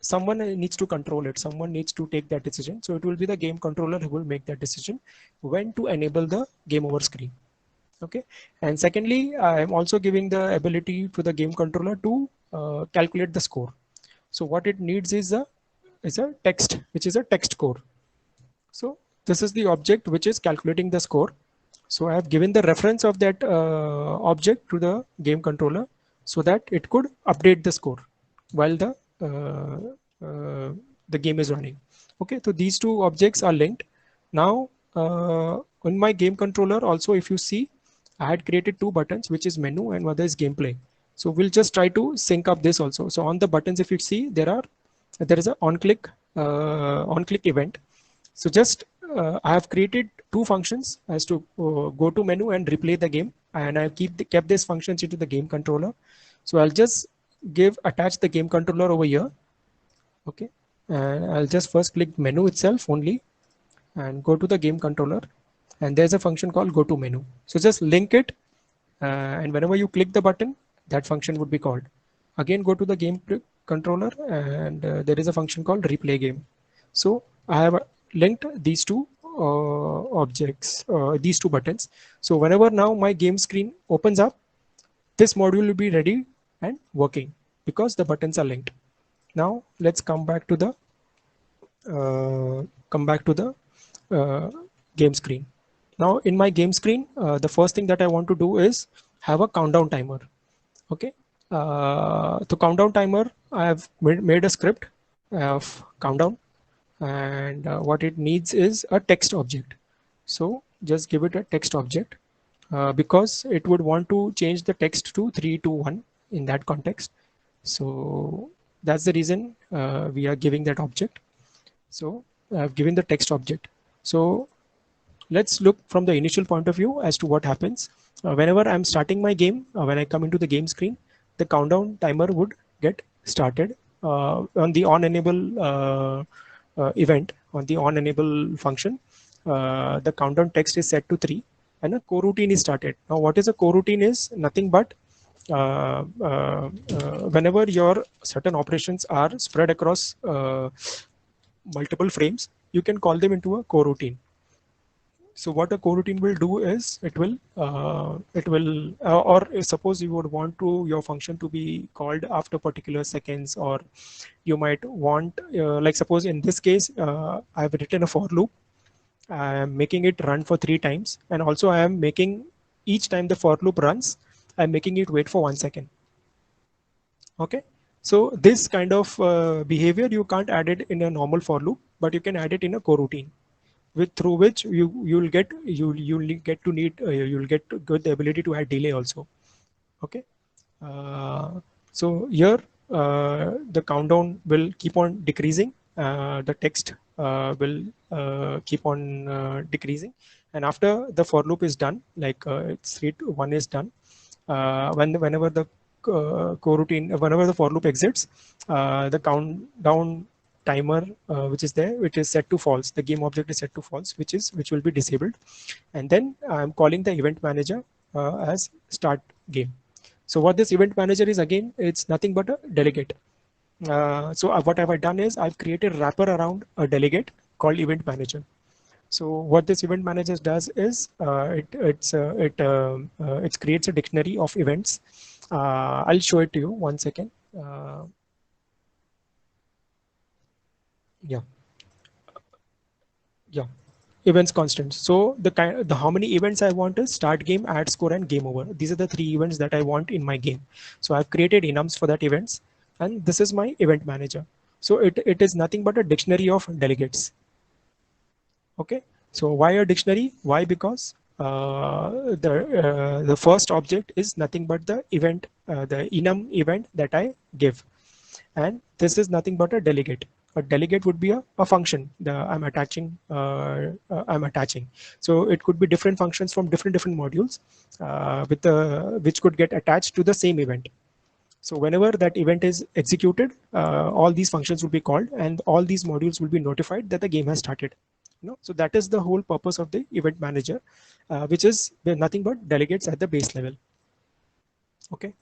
someone needs to control it, someone needs to take that decision. So it will be the game controller who will make that decision when to enable the game over screen. Okay, and secondly, I am also giving the ability to the game controller to calculate the score. So what it needs is a text, which is a text core. So this is the object which is calculating the score. So I have given the reference of that object to the game controller so that it could update the score while the game is running. Okay, so these two objects are linked. Now, in my game controller also, if you see, I had created two buttons, which is menu and one is gameplay. So we'll just try to sync up this also. So on the buttons, if you see, there is a on click event. So just I have created two functions as to go to menu and replay the game, and I kept these functions into the game controller. So I'll just attach the game controller over here. Okay, and I'll just first click menu itself only and go to the game controller, and there's a function called go to menu. So just link it, and whenever you click the button, that function would be called. Again, go to the game controller, and there is a function called replay game. So I have linked these two objects, these two buttons. So whenever now my game screen opens up, this module will be ready and working because the buttons are linked. Now let's come back to the game screen. Now in my game screen, the first thing that I want to do is have a countdown timer. Okay, to countdown timer, I have made a script of countdown, and what it needs is a text object. So just give it a text object because it would want to change the text to 3, 2, 1 in that context. So that's the reason we are giving that object. So I've given the text object. So let's look from the initial point of view as to what happens. Whenever I'm starting my game, when I come into the game screen, the countdown timer would get started on the on enable event, on the on enable function. The countdown text is set to 3 and a coroutine is started. Now what is a coroutine is nothing but whenever your certain operations are spread across multiple frames, you can call them into a coroutine. So what a coroutine will do is or suppose you would want to your function to be called after particular seconds, or you might want like suppose in this case I have written a for loop. I am making it run for 3 times, and also I am making each time the for loop runs, I'm making it wait for 1 second. Okay, so this kind of behavior you can't add it in a normal for loop, but you can add it in a coroutine, through which you'll get good ability to add delay also. Okay, so here the countdown will keep on decreasing, the text will keep on decreasing, and after the for loop is done, like it's 3 to 1 is done, whenever the coroutine, whenever the for loop exits, the countdown timer which is there, which is set to false, the game object is set to false, which will be disabled, and then I'm calling the event manager as start game. So what this event manager is, again, it's nothing but a delegate. So what have I done is I've created wrapper around a delegate called event manager. So what this event manager does is it creates a dictionary of events. I'll show it to you 1 second. Yeah, yeah. Events constant. So the how many events I want is start game, add score, and game over. These are the 3 events that I want in my game. So I've created enums for that events, and this is my event manager. So it is nothing but a dictionary of delegates. Okay, so why a dictionary? Why? Because the first object is nothing but the event, the enum event that I give, and this is nothing but a delegate. A delegate would be a function that I'm attaching. So it could be different functions from different modules which could get attached to the same event. So whenever that event is executed, all these functions will be called, and all these modules will be notified that the game has started. So that is the whole purpose of the event manager, which is nothing but delegates at the base level. Okay.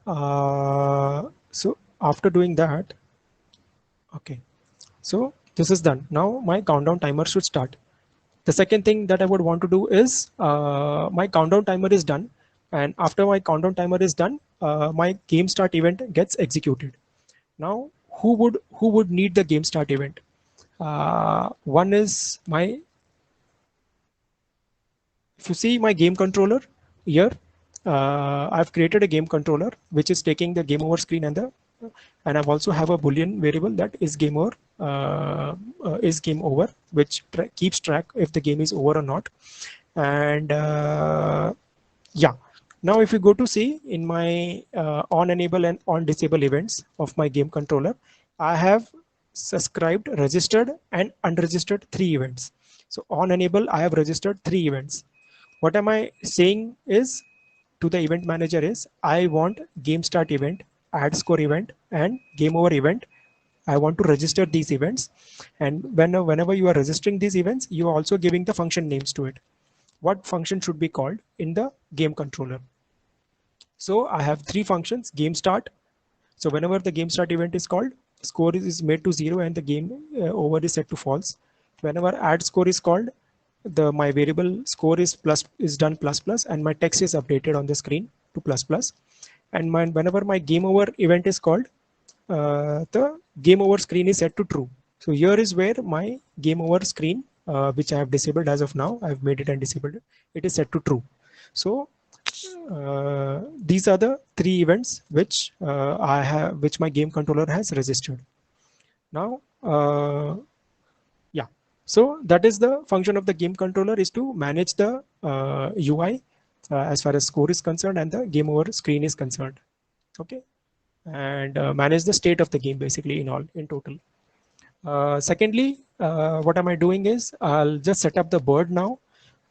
So after doing that, okay, so this is done. Now my countdown timer should start. The second thing that I would want to do is my countdown timer is done, and after my countdown timer is done, my game start event gets executed. Now, who would need the game start event? One is my, if you see my game controller here, I've created a game controller which is taking the game over screen and I've also have a boolean variable that is game over, which keeps track if the game is over or not. And yeah, now if you go to see in my on enable and on disable events of my game controller, I have subscribed, registered and unregistered 3 events. So on enable, I have registered 3 events. What am I saying is to the event manager is I want game start event, add score event and game over event. I want to register these events, and whenever you are registering these events, you are also giving the function names to it. What function should be called in the game controller? So I have 3 functions: game start. So whenever the game start event is called, score is made to 0 and the game over is set to false. Whenever add score is called, my variable score is done plus and my text is updated on the screen to plus. And whenever my game over event is called, the game over screen is set to true. So here is where my game over screen, which I have disabled as of now, I've made it and disabled it. It is set to true. So these are the 3 events which which my game controller has registered. Now, yeah. So that is the function of the game controller, is to manage the UI as far as score is concerned and the game over screen is concerned. Okay, and manage the state of the game basically in total. Secondly, what am I doing is I'll just set up the bird now.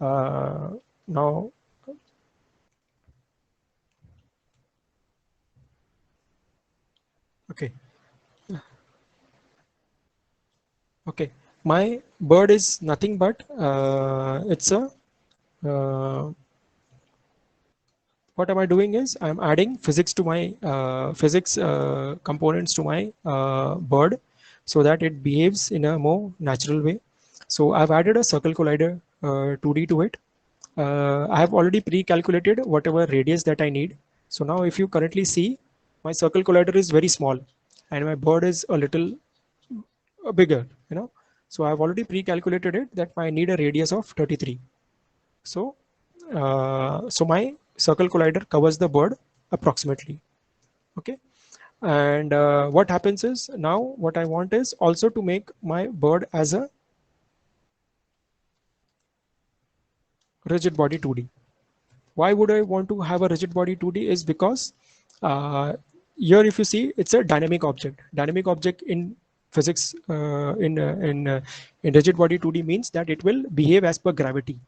Now, okay. Okay, my bird is nothing but it's a what am I doing is I'm adding physics to my physics components to my bird so that it behaves in a more natural way. So I've added a circle collider 2D to it. I have already pre-calculated whatever radius that I need. So now if you currently see, my circle collider is very small and my bird is a little bigger, So I've already pre-calculated it that I need a radius of 33. So my circle collider covers the bird approximately. Okay, and what happens is now what I want is also to make my bird as a rigid body 2D. Why would I want to have a rigid body 2D is because here if you see, it's a dynamic object. Dynamic object in physics in rigid body 2D means that it will behave as per gravity.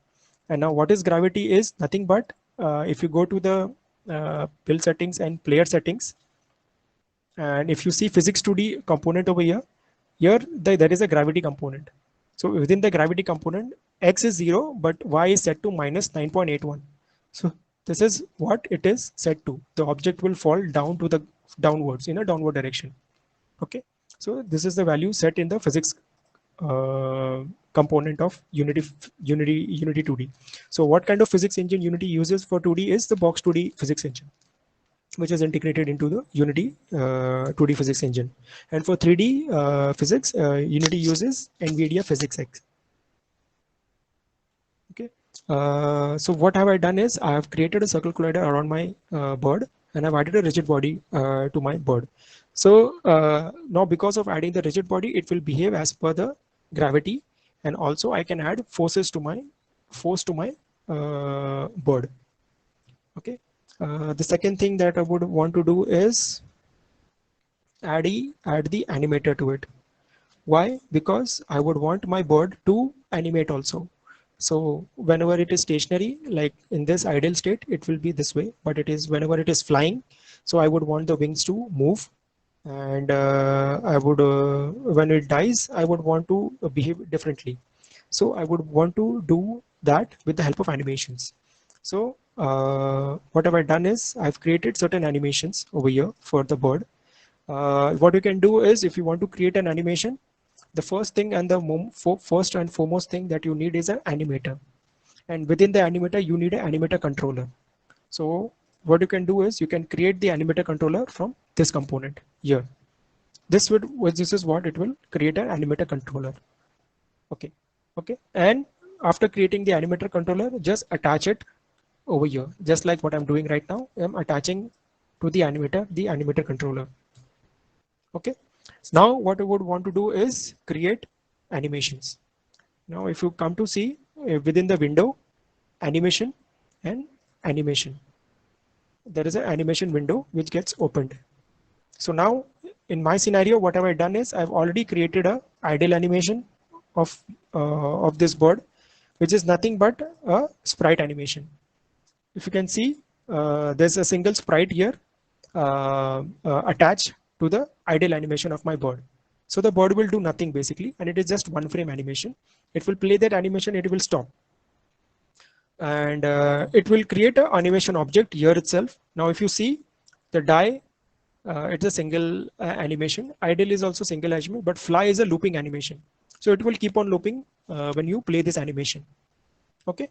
And now what is gravity is nothing but if you go to the build settings and player settings, and if you see physics 2D component over here, there is a gravity component. So within the gravity component, x is 0, but y is set to minus 9.81. So this is what it is set to. The object will fall down to the downwards in a downward direction. Okay, so this is the value set in the physics component of Unity 2D. So what kind of physics engine Unity uses for 2D is the Box 2D physics engine, which is integrated into the Unity 2D physics engine. And for 3D physics, Unity uses NVIDIA PhysicsX. Okay, so what have I done is I have created a circle collider around my bird, and I've added a rigid body to my bird. So now because of adding the rigid body, it will behave as per the gravity, and also I can add force to my board. Okay. The second thing that I would want to do is add the animator to it. Why? Because I would want my bird to animate also. So whenever it is stationary, like in this ideal state, it will be this way, but it is whenever it is flying. So I would want the wings to move, and I would, when it dies, I would want to behave differently. So I would want to do that with the help of animations. So what have I done is I've created certain animations over here for the bird. What you can do is if you want to create an animation, the first thing and the first and foremost thing that you need is an animator, and within the animator you need an animator controller. So what you can do is you can create the animator controller from this component here. This is what it will create an animator controller. Okay, and after creating the animator controller, just attach it over here, just like what I'm doing right now. I'm attaching to the animator controller. Okay, now what I would want to do is create animations. Now if you come to see within the window, animation and animation, there is an animation window which gets opened. So now in my scenario, what have I done is I've already created a idle animation of this bird, which is nothing but a sprite animation. If you can see, there's a single sprite here attached to the idle animation of my bird. So the bird will do nothing basically, and it is just one frame animation. It will play that animation, it will stop. And it will create an animation object here itself. Now, if you see the die, it's a single animation. Idle is also single animation, but fly is a looping animation. So it will keep on looping when you play this animation. Okay.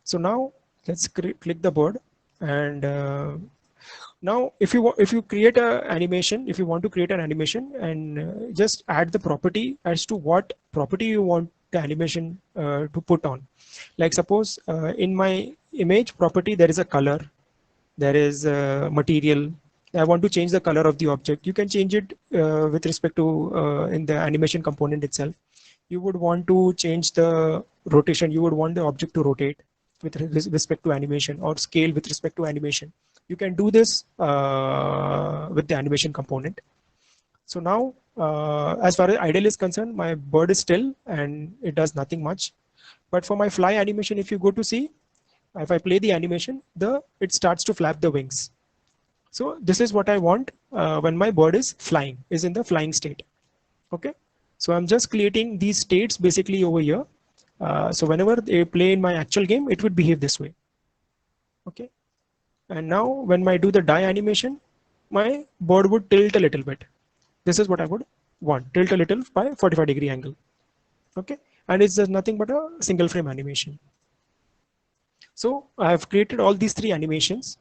So now let's click the bird, and now if you create a animation, if you want to create an animation, and just add the property as to what property you want the animation to put on. Like suppose in my image property there is a color, there is a material. I want to change the color of the object. You can change it with respect to in the animation component itself. You would want to change the rotation. You would want the object to rotate with respect to animation, or scale with respect to animation. You can do this with the animation component. So now, as far as idle is concerned, my bird is still and it does nothing much. But for my fly animation, if you go to see, if I play the animation, it starts to flap the wings. So this is what I want when my bird is flying, is in the flying state. Okay. So I'm just creating these states basically over here. So whenever they play in my actual game, it would behave this way. Okay. And now when I do the die animation, my bird would tilt a little bit. This is what I would want, tilt a little by 45-degree angle. Okay. And it's just nothing but a single frame animation. So I have created all these three animations.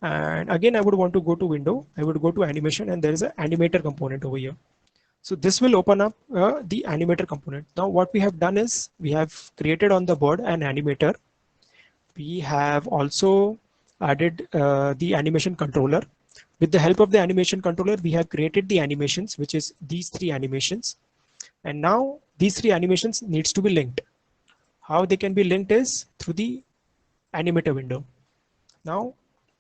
And again, I would want to go to window. I would go to animation, and there is an animator component over here. So this will open up the animator component. Now what we have done is we have created on the board an animator. We have also added the animation controller. With the help of the animation controller, we have created the animations, which is these three animations. And now these three animations needs to be linked. How they can be linked is through the animator window. Now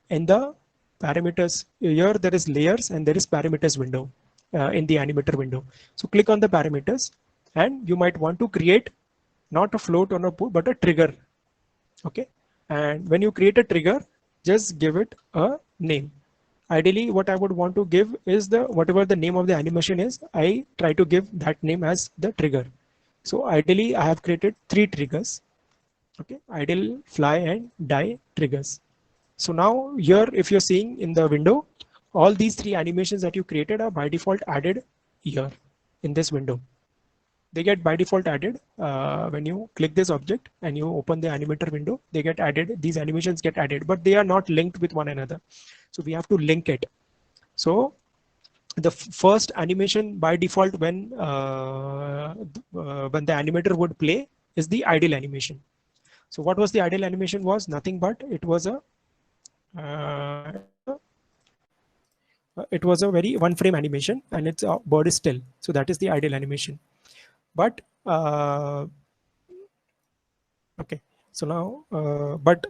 in the parameters here, there is layers and there is parameters window in the animator window. So click on the parameters, and you might want to create not a float or a pull, but a trigger. Okay. And when you create a trigger, just give it a name. Ideally, what I would want to give is whatever the name of the animation is, I try to give that name as the trigger. So ideally, I have created 3 triggers. Okay, idle, fly, and die triggers. So now here, if you're seeing in the window, all these 3 animations that you created are by default added here in this window. They get by default added when you click this object and you open the animator window. They get added. These animations get added, but they are not linked with one another. So we have to link it. So the first animation by default when the animator would play is the idle animation. So what was the idle animation? Was nothing but it was a very one frame animation, and its bird is still. So that is the idle animation. But okay, So now, but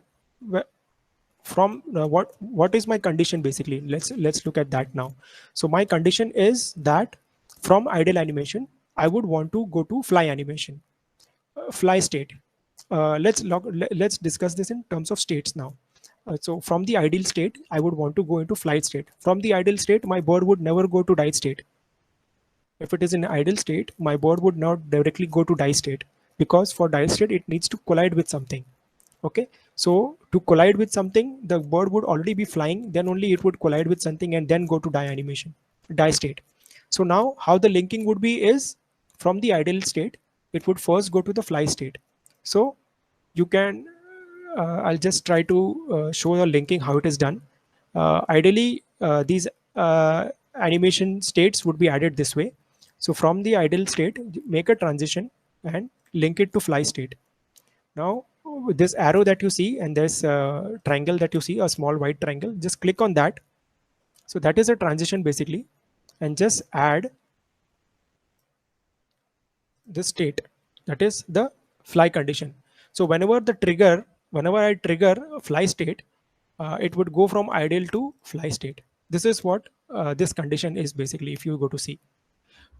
from what is my condition basically? Let's look at that now. So my condition is that from idle animation, I would want to go to fly animation, fly state. Let's discuss this in terms of states now. So from the ideal state, I would want to go into flight state. From the ideal state, my bird would never go to die state. If it is in ideal state, my bird would not directly go to die state, because for die state, it needs to collide with something. Okay, so to collide with something, the bird would already be flying, then only it would collide with something and then go to die animation, die state. So now how the linking would be is, from the ideal state, it would first go to the fly state. So you can, I'll just try to show the linking how it is done. Ideally, these animation states would be added this way. So from the ideal state, make a transition and link it to fly state. Now, with this arrow that you see and this triangle that you see, a small white triangle, just click on that. So that is a transition basically, and just add the state, that is the fly condition. So whenever I trigger a fly state, it would go from ideal to fly state. This is what this condition is basically. If you go to see,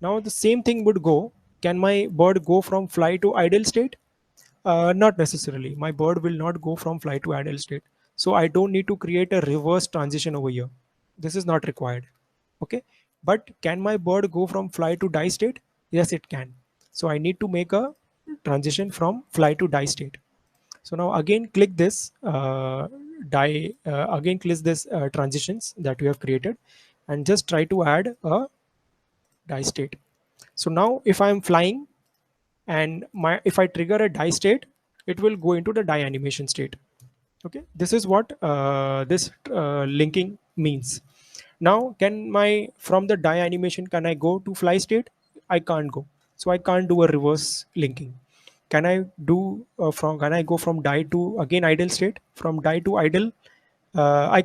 now the same thing would go. Can my bird go from fly to ideal state? Not necessarily. My bird will not go from fly to idle state. So I don't need to create a reverse transition over here. This is not required. Okay. But can my bird go from fly to die state? Yes, it can. So I need to make a transition from fly to die state. So now again click this again click this transitions that we have created, and just try to add a die state. So now if I am flying, and my if I trigger a die state, it will go into the die animation state. Okay, this is what this linking means. Now can my from the die animation, can I go to fly state? I can't go, so I can't do a reverse linking. Can I do can I go from die to again idle state? From die to idle, I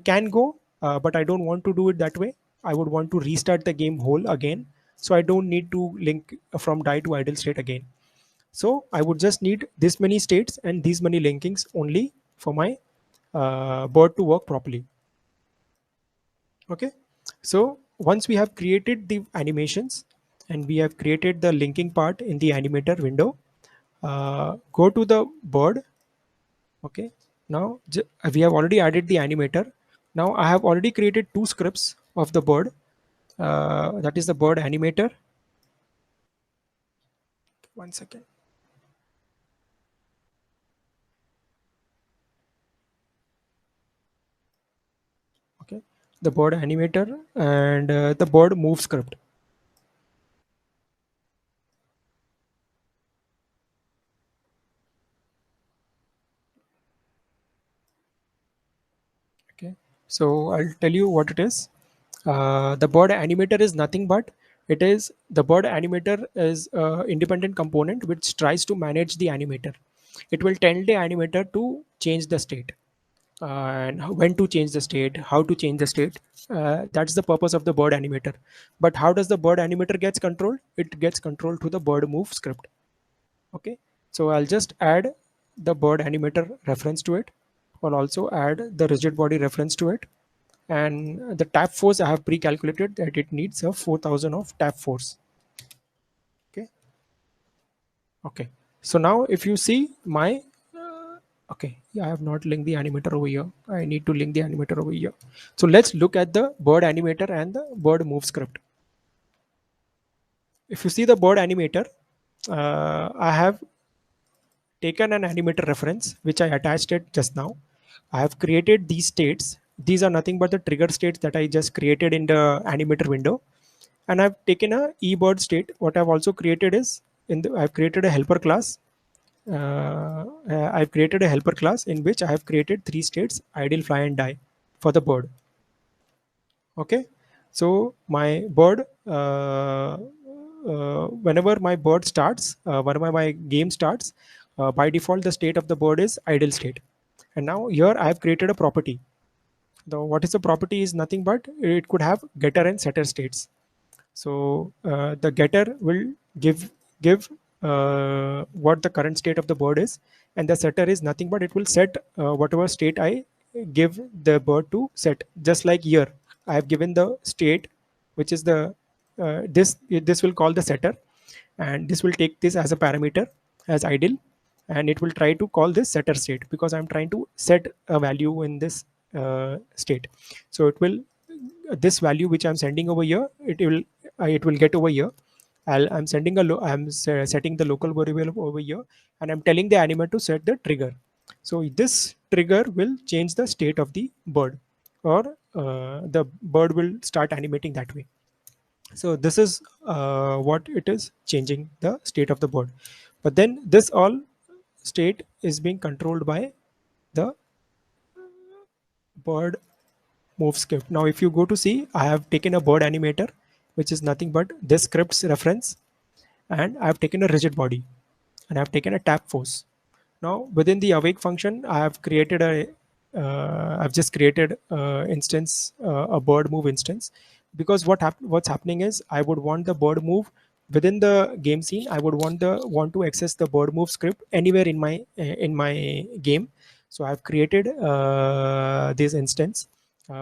can go, but I don't want to do it that way. I would want to restart the game whole again, so I don't need to link from die to idle state again. So I would just need this many states and these many linkings only for my board to work properly. Okay, so once we have created the animations and we have created the linking part in the animator window, go to the board. Okay, now we have already added the animator. Now I have already created two scripts of the board. That is the board animator. One second. Okay, the board animator and the board move script. Okay, so I'll tell you what it is. The board animator is nothing but the board animator is independent component which tries to manage the animator. It will tell the animator to change the state, and when to change the state, how to change the state. That's the purpose of the bird animator. But how does the bird animator gets controlled? It gets controlled through the bird move script. Okay, so I'll just add the bird animator reference to it. I'll also add the rigid body reference to it, and the tap force I have pre-calculated that it needs a 4000 of tap force. Okay, okay, so now if you see my okay, yeah, I have not linked the animator over here. I need to link the animator over here. So let's look at the bird animator and the bird move script. If you see the bird animator, I have taken an animator reference which I attached it just now. I have created these states. These are nothing but the trigger states that I just created in the animator window. And I've taken a eBird state. What I've also created is I've created a helper class. I've created a helper class in which I have created three states: ideal, fly, and die for the bird. Okay, so my bird, whenever my bird starts, whenever my game starts, by default the state of the bird is ideal state. And now here I have created a property. The what is the property is nothing but it could have getter and setter states. So the getter will give what the current state of the bird is, and the setter is nothing but it will set whatever state I give the bird to set. Just like here, I have given the state, which is the this will call the setter, and this will take this as a parameter as idle, and it will try to call this setter state because I'm trying to set a value in this state. So it will, this value which I'm sending over here, it will get over here. I'm sending setting the local variable over here, and I'm telling the animal to set the trigger. So this trigger will change the state of the bird, or the bird will start animating that way. So this is what it is changing the state of the bird. But then this all state is being controlled by the bird move script. Now if you go to see, I have taken a bird animator, which is nothing but this script's reference, and I've taken a rigid body, and I've taken a tap force. Now within the awake function, I have created I've just created instance, a bird move instance, because what's happening is I would want the bird move within the game scene. I would want to access the bird move script anywhere in my game. So I've created this instance,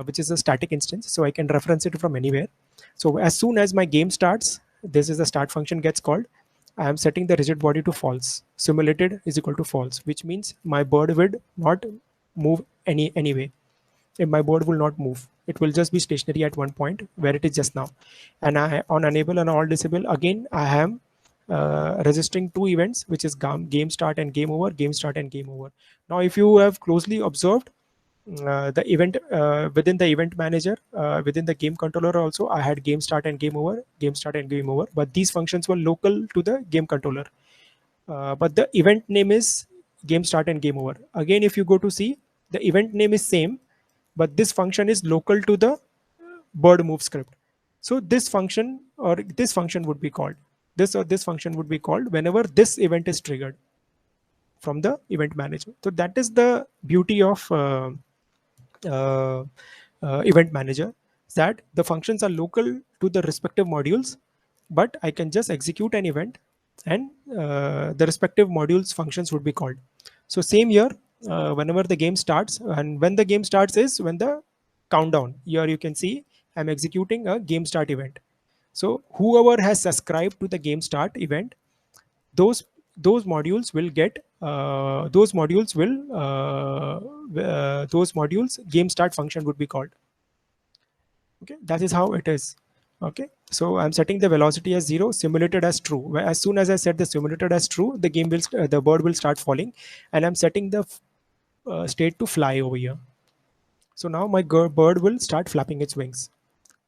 which is a static instance, so I can reference it from anywhere. So as soon as my game starts, this is the start function gets called. I am setting the rigid body to false. Simulated is equal to false, which means my bird would not move anyway. My bird will not move. It will just be stationary at one point where it is just now. And I, on enable and all disable, again I am registering two events, which is game start and game over, game start and game over. Now if you have closely observed, the event within the event manager, within the game controller also, I had game start and game over, game start and game over, but these functions were local to the game controller. But the event name is game start and game over. Again, if you go to see, the event name is same, but this function is local to the bird move script. So this function or this function would be called, this or this function would be called whenever this event is triggered from the event manager. So that is the beauty of uh, event manager, that the functions are local to the respective modules, but I can just execute an event, and the respective modules functions would be called. So same here, whenever the game starts, and when the game starts is when the countdown, here you can see I'm executing a game start event. So whoever has subscribed to the game start event, those those modules will get those modules game start function would be called. Okay, that is how it is. Okay, so I'm setting the velocity as 0, simulated as true. As soon as I set the simulated as true, the game will the bird will start falling, and I'm setting the state to fly over here. So now my bird will start flapping its wings.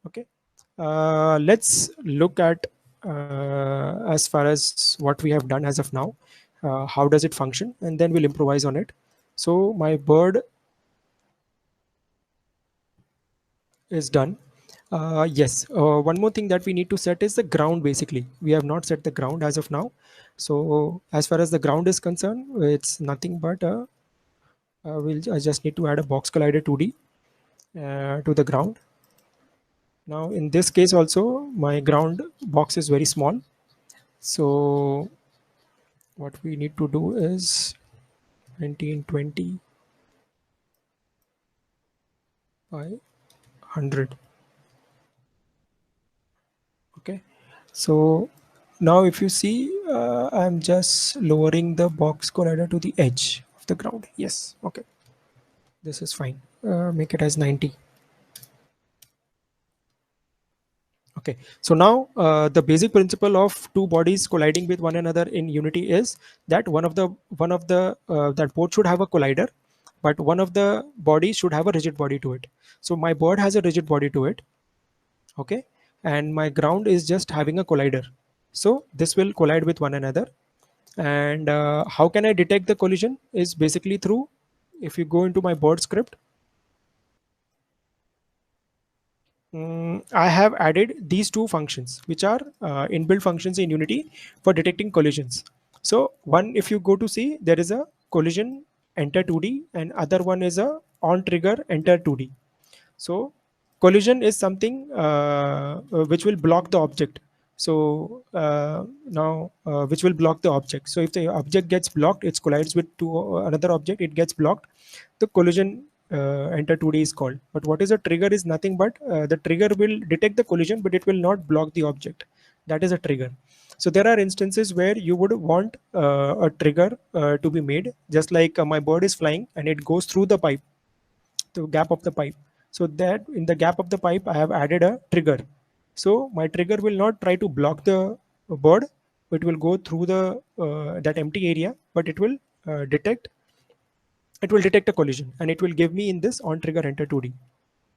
Okay, let's look at as far as what we have done as of now, how does it function, and then we'll improvise on it. So my bird is done. Yes, one more thing that we need to set is the ground. Basically, we have not set the ground as of now. So as far as the ground is concerned, it's nothing but I just need to add a box collider 2D to the ground. Now in this case also, my ground box is very small. So what we need to do is 1920 by 100. Okay, so now if you see, I'm just lowering the box collider to the edge of the ground. Yes, okay, this is fine. Make it as 90. Okay, so now the basic principle of two bodies colliding with one another in Unity is that one of the that both should have a collider, but one of the bodies should have a rigid body to it. So my bird has a rigid body to it. Okay, and my ground is just having a collider. So this will collide with one another. And how can I detect the collision is basically through, if you go into my bird script, I have added these two functions, which are inbuilt functions in Unity for detecting collisions. So one, if you go to see, there is a collision enter 2D, and other one is a on trigger enter 2D. So collision is something which will block the object. So now which will block the object. So if the object gets blocked, it collides with another object, it gets blocked, the collision enter 2D is called. But what is a trigger is nothing but the trigger will detect the collision, but it will not block the object. That is a trigger. So there are instances where you would want a trigger to be made, just like my bird is flying and it goes through the pipe, the gap of the pipe. So that in the gap of the pipe, I have added a trigger. So my trigger will not try to block the bird. It will go through the that empty area, but detect it will detect a collision and it will give me in this on trigger enter 2D.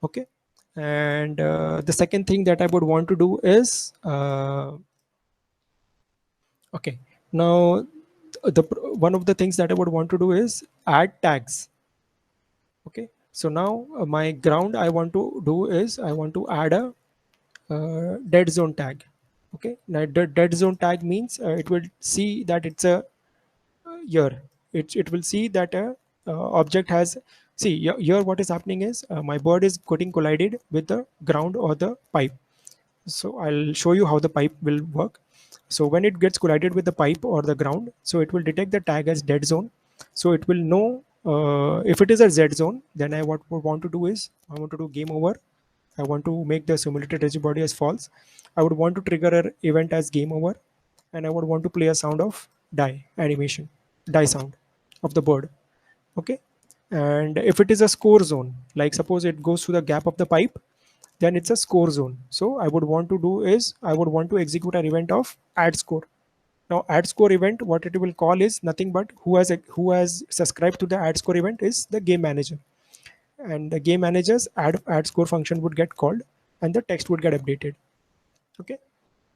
Okay. And the second thing that I would want to do is okay. Now one of the things that I would want to do is add tags. Okay. So now my ground I want to do is I want to add a dead zone tag. Okay. Now the dead zone tag means it will see that it's a year. It will see that a object has, see here what is happening is my bird is getting collided with the ground or the pipe. So I'll show you how the pipe will work. So when it gets collided with the pipe or the ground, so it will detect the tag as dead zone. So it will know if it is a Z zone, then I what would want to do is I want to do game over. I want to make the simulated rigid body as false. I would want to trigger an event as game over, and I would want to play a sound of die animation, die sound of the bird. Okay. And if it is a score zone, like suppose it goes through the gap of the pipe, then it's a score zone. So I would want to do is I would want to execute an event of add score. Now add score event, what it will call is nothing but who has subscribed to the add score event is the game manager, and the game manager's add score function would get called, and the text would get updated. Okay.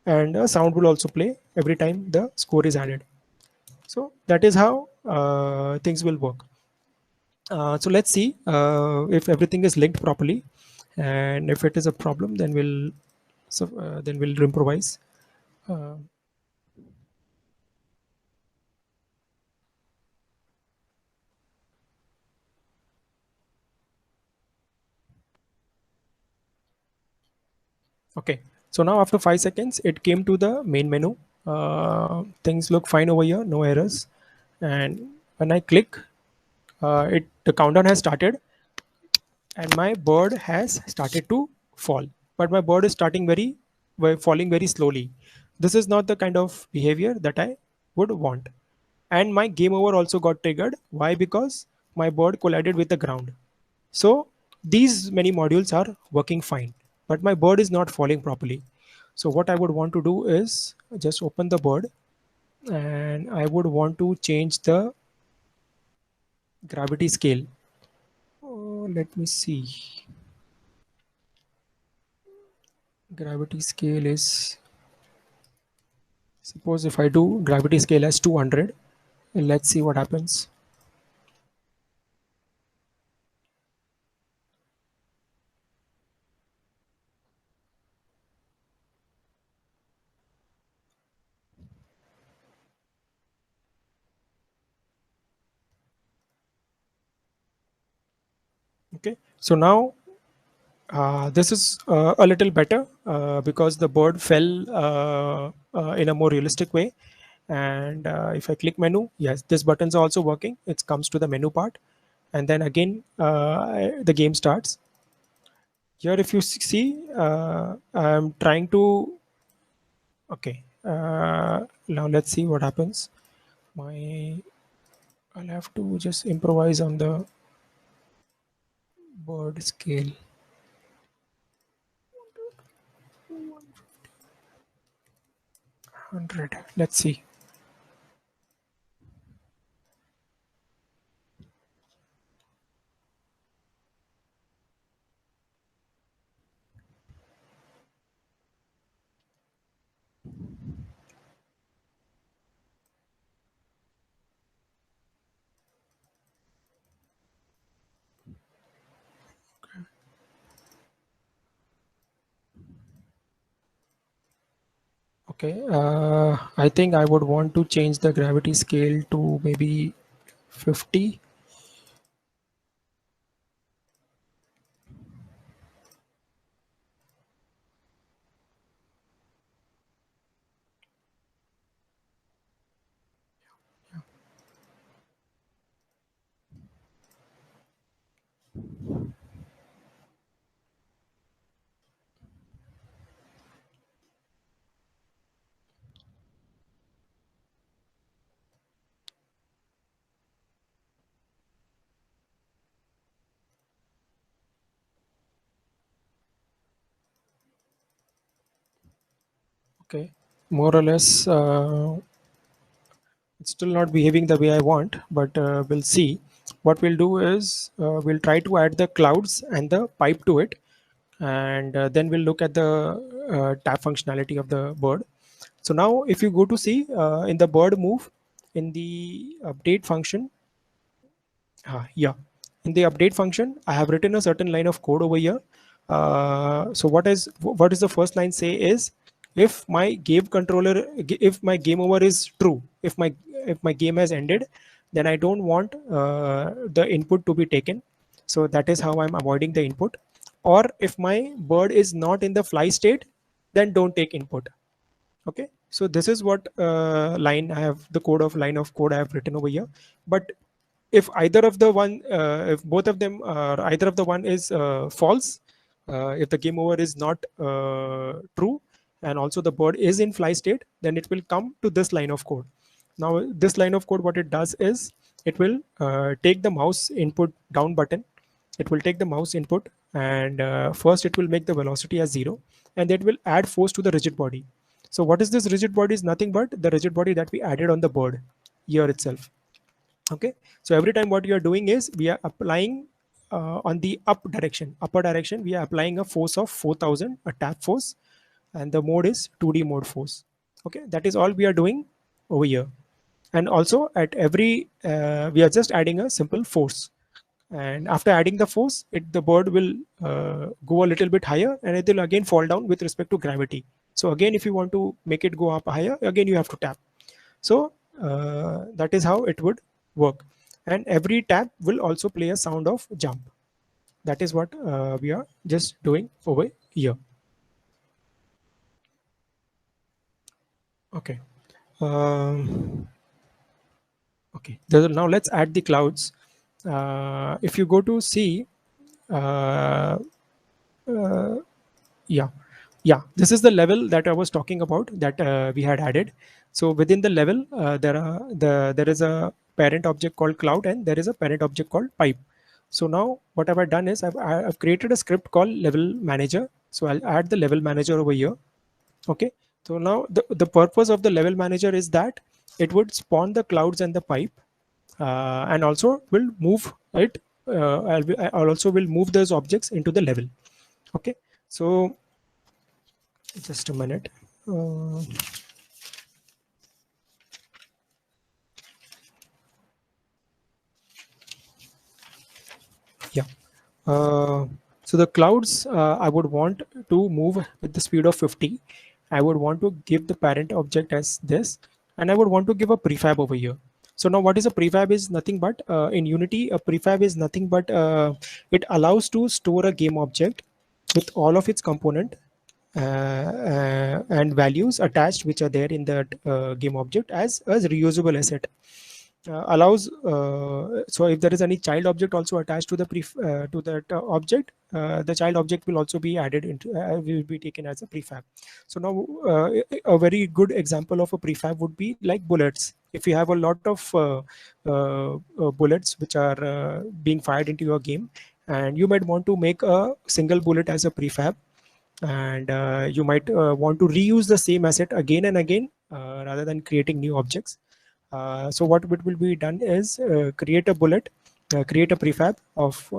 And a sound will also play every time the score is added. So that is how things will work. So let's see if everything is linked properly, and if it is a problem, then we'll improvise. Uh, okay. So now after 5 seconds, it came to the main menu. Things look fine over here, no errors. And when I click, it the countdown has started, and my bird has started to fall. But my bird is falling very slowly. This is not the kind of behavior that I would want. And my game over also got triggered. Why? Because my bird collided with the ground. So these many modules are working fine, but my bird is not falling properly. So what I would want to do is just open the bird, and I would want to change the gravity scale. Oh, let me see. Gravity scale is, suppose if I do gravity scale as 200, let's see what happens. Okay, so now this is a little better because the bird fell in a more realistic way. And if I click menu, yes, this button's are also working. It comes to the menu part, and then again the game starts. Here, if you see, I'm trying to. Okay, now let's see what happens. My I'll have to just improvise on the bird scale. 100. Let's see. Okay, I think I would want to change the gravity scale to maybe 50. Okay, more or less, it's still not behaving the way I want, but we'll see. What we'll do is we'll try to add the clouds and the pipe to it, and then we'll look at the tap functionality of the bird. So now if you go to see in the bird move, in the update function, yeah, in the update function, I have written a certain line of code over here. So what is the first line say is, if my game controller, if my game over is true, if my game has ended, then I don't want the input to be taken. So that is how I'm avoiding the input. Or if my bird is not in the fly state, then don't take input. Okay, so this is what line I have, the code of line of code I have written over here. But if either of the one, if both of them are, either of the one is false, if the game over is not true, and also the bird is in fly state, then it will come to this line of code. Now this line of code, what it does is, it will take the mouse input down button, it will take the mouse input, and first it will make the velocity as 0, and it will add force to the rigid body. So what is this rigid body? Is nothing but the rigid body that we added on the bird here itself. Okay, so every time what you are doing is, we are applying on the upper direction, we are applying a force of 4000, a tap force, and the mode is 2D mode force. Okay, that is all we are doing over here. And also at every we are just adding a simple force, and after adding the force, the bird will go a little bit higher, and it will again fall down with respect to gravity. So again, if you want to make it go up higher, again you have to tap. So that is how it would work. And every tap will also play a sound of jump. That is what we are just doing over here. Okay. Okay. Now let's add the clouds. If you go to see, uh, yeah, this is the level that I was talking about, that we had added. So within the level, there is a parent object called cloud, and there is a parent object called pipe. So now what have I done is, I've created a script called level manager. So I'll add the level manager over here. Okay, so now the purpose of the level manager is that it would spawn the clouds and the pipe, and also will move it. I'll also will move those objects into the level. Okay, so just a minute. Uh, yeah. Uh, so the clouds, I would want to move with the speed of 50. I would want to give the parent object as this, and I would want to give a prefab over here. So now what is a prefab? Is nothing but in Unity, a prefab is nothing but it allows to store a game object with all of its component and values attached, which are there in that game object, as reusable asset. Allows So if there is any child object also attached to the to that object, the child object will also be added into, will be taken as a prefab. So now a very good example of a prefab would be like bullets. If you have a lot of bullets which are being fired into your game, and you might want to make a single bullet as a prefab, and you might want to reuse the same asset again and again, rather than creating new objects. So what will be done is, create a bullet, create a prefab of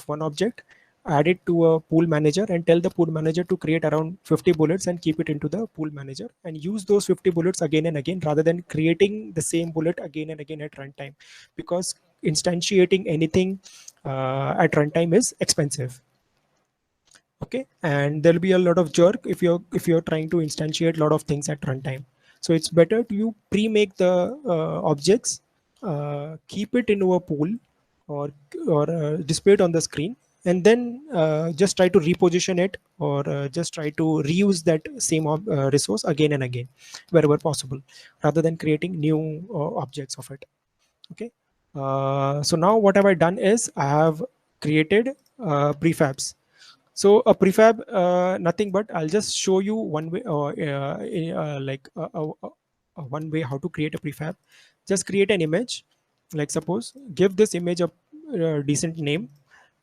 one object, add it to a pool manager, and tell the pool manager to create around 50 bullets and keep it into the pool manager, and use those 50 bullets again and again, rather than creating the same bullet again and again at runtime, because instantiating anything at runtime is expensive. Okay, and there'll be a lot of jerk if you're trying to instantiate a lot of things at runtime. So it's better to you pre-make the objects, keep it into a pool, or display it on the screen, and then just try to reposition it, or just try to reuse that same resource again and again wherever possible, rather than creating new objects of it. Okay, so now what have I done is, I have created prefabs. So a prefab, nothing but, I'll just show you one way, one way how to create a prefab. Just create an image, like suppose, give this image a decent name,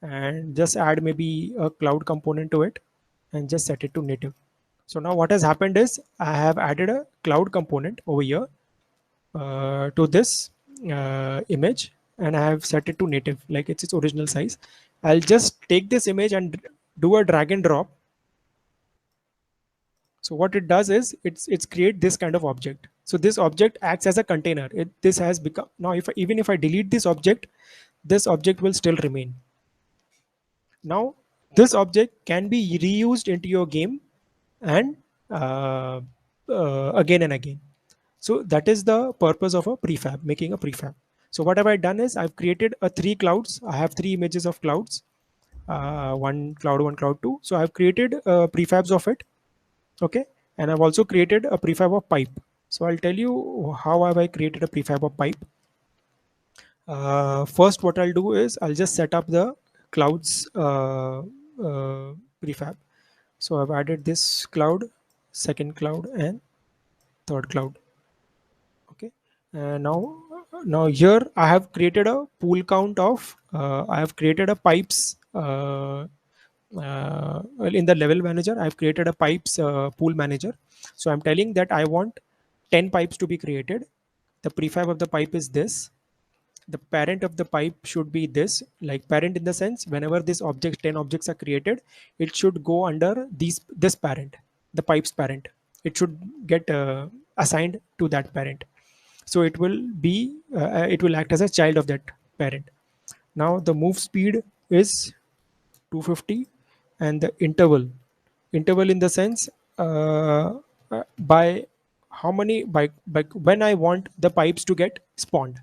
and just add maybe a cloud component to it, and just set it to native. So now what has happened is I have added a cloud component over here to this image, and I have set it to native, like it's its original size. I'll just take this image and do a drag and drop. So what it does is it's create this kind of object. So this object acts as a container. This has become, now if even if I delete this object will still remain. Now this object can be reused into your game and uh, again and again. So that is the purpose of a prefab, making a prefab. So what have I done is I've created a 3 clouds. I have 3 images of clouds, one cloud 1, cloud 2. So I've created prefabs of it. Okay. And I've also created a prefab of pipe. So I'll tell you how have I created a prefab of pipe. First, what I'll do is I'll just set up the clouds prefab. So I've added this cloud, second cloud, and third cloud. Okay. And now here I have created a pool count of I have created a pipes well, in the level manager. I've created a pipes pool manager. So I'm telling that I want 10 pipes to be created. The prefab of the pipe is this. The parent of the pipe should be this, like parent in the sense whenever this object 10 objects are created, it should go under this parent, the pipe's parent. It should get assigned to that parent. So it will act as a child of that parent. Now the move speed is 250, and the interval in the sense by how many by when I want the pipes to get spawned.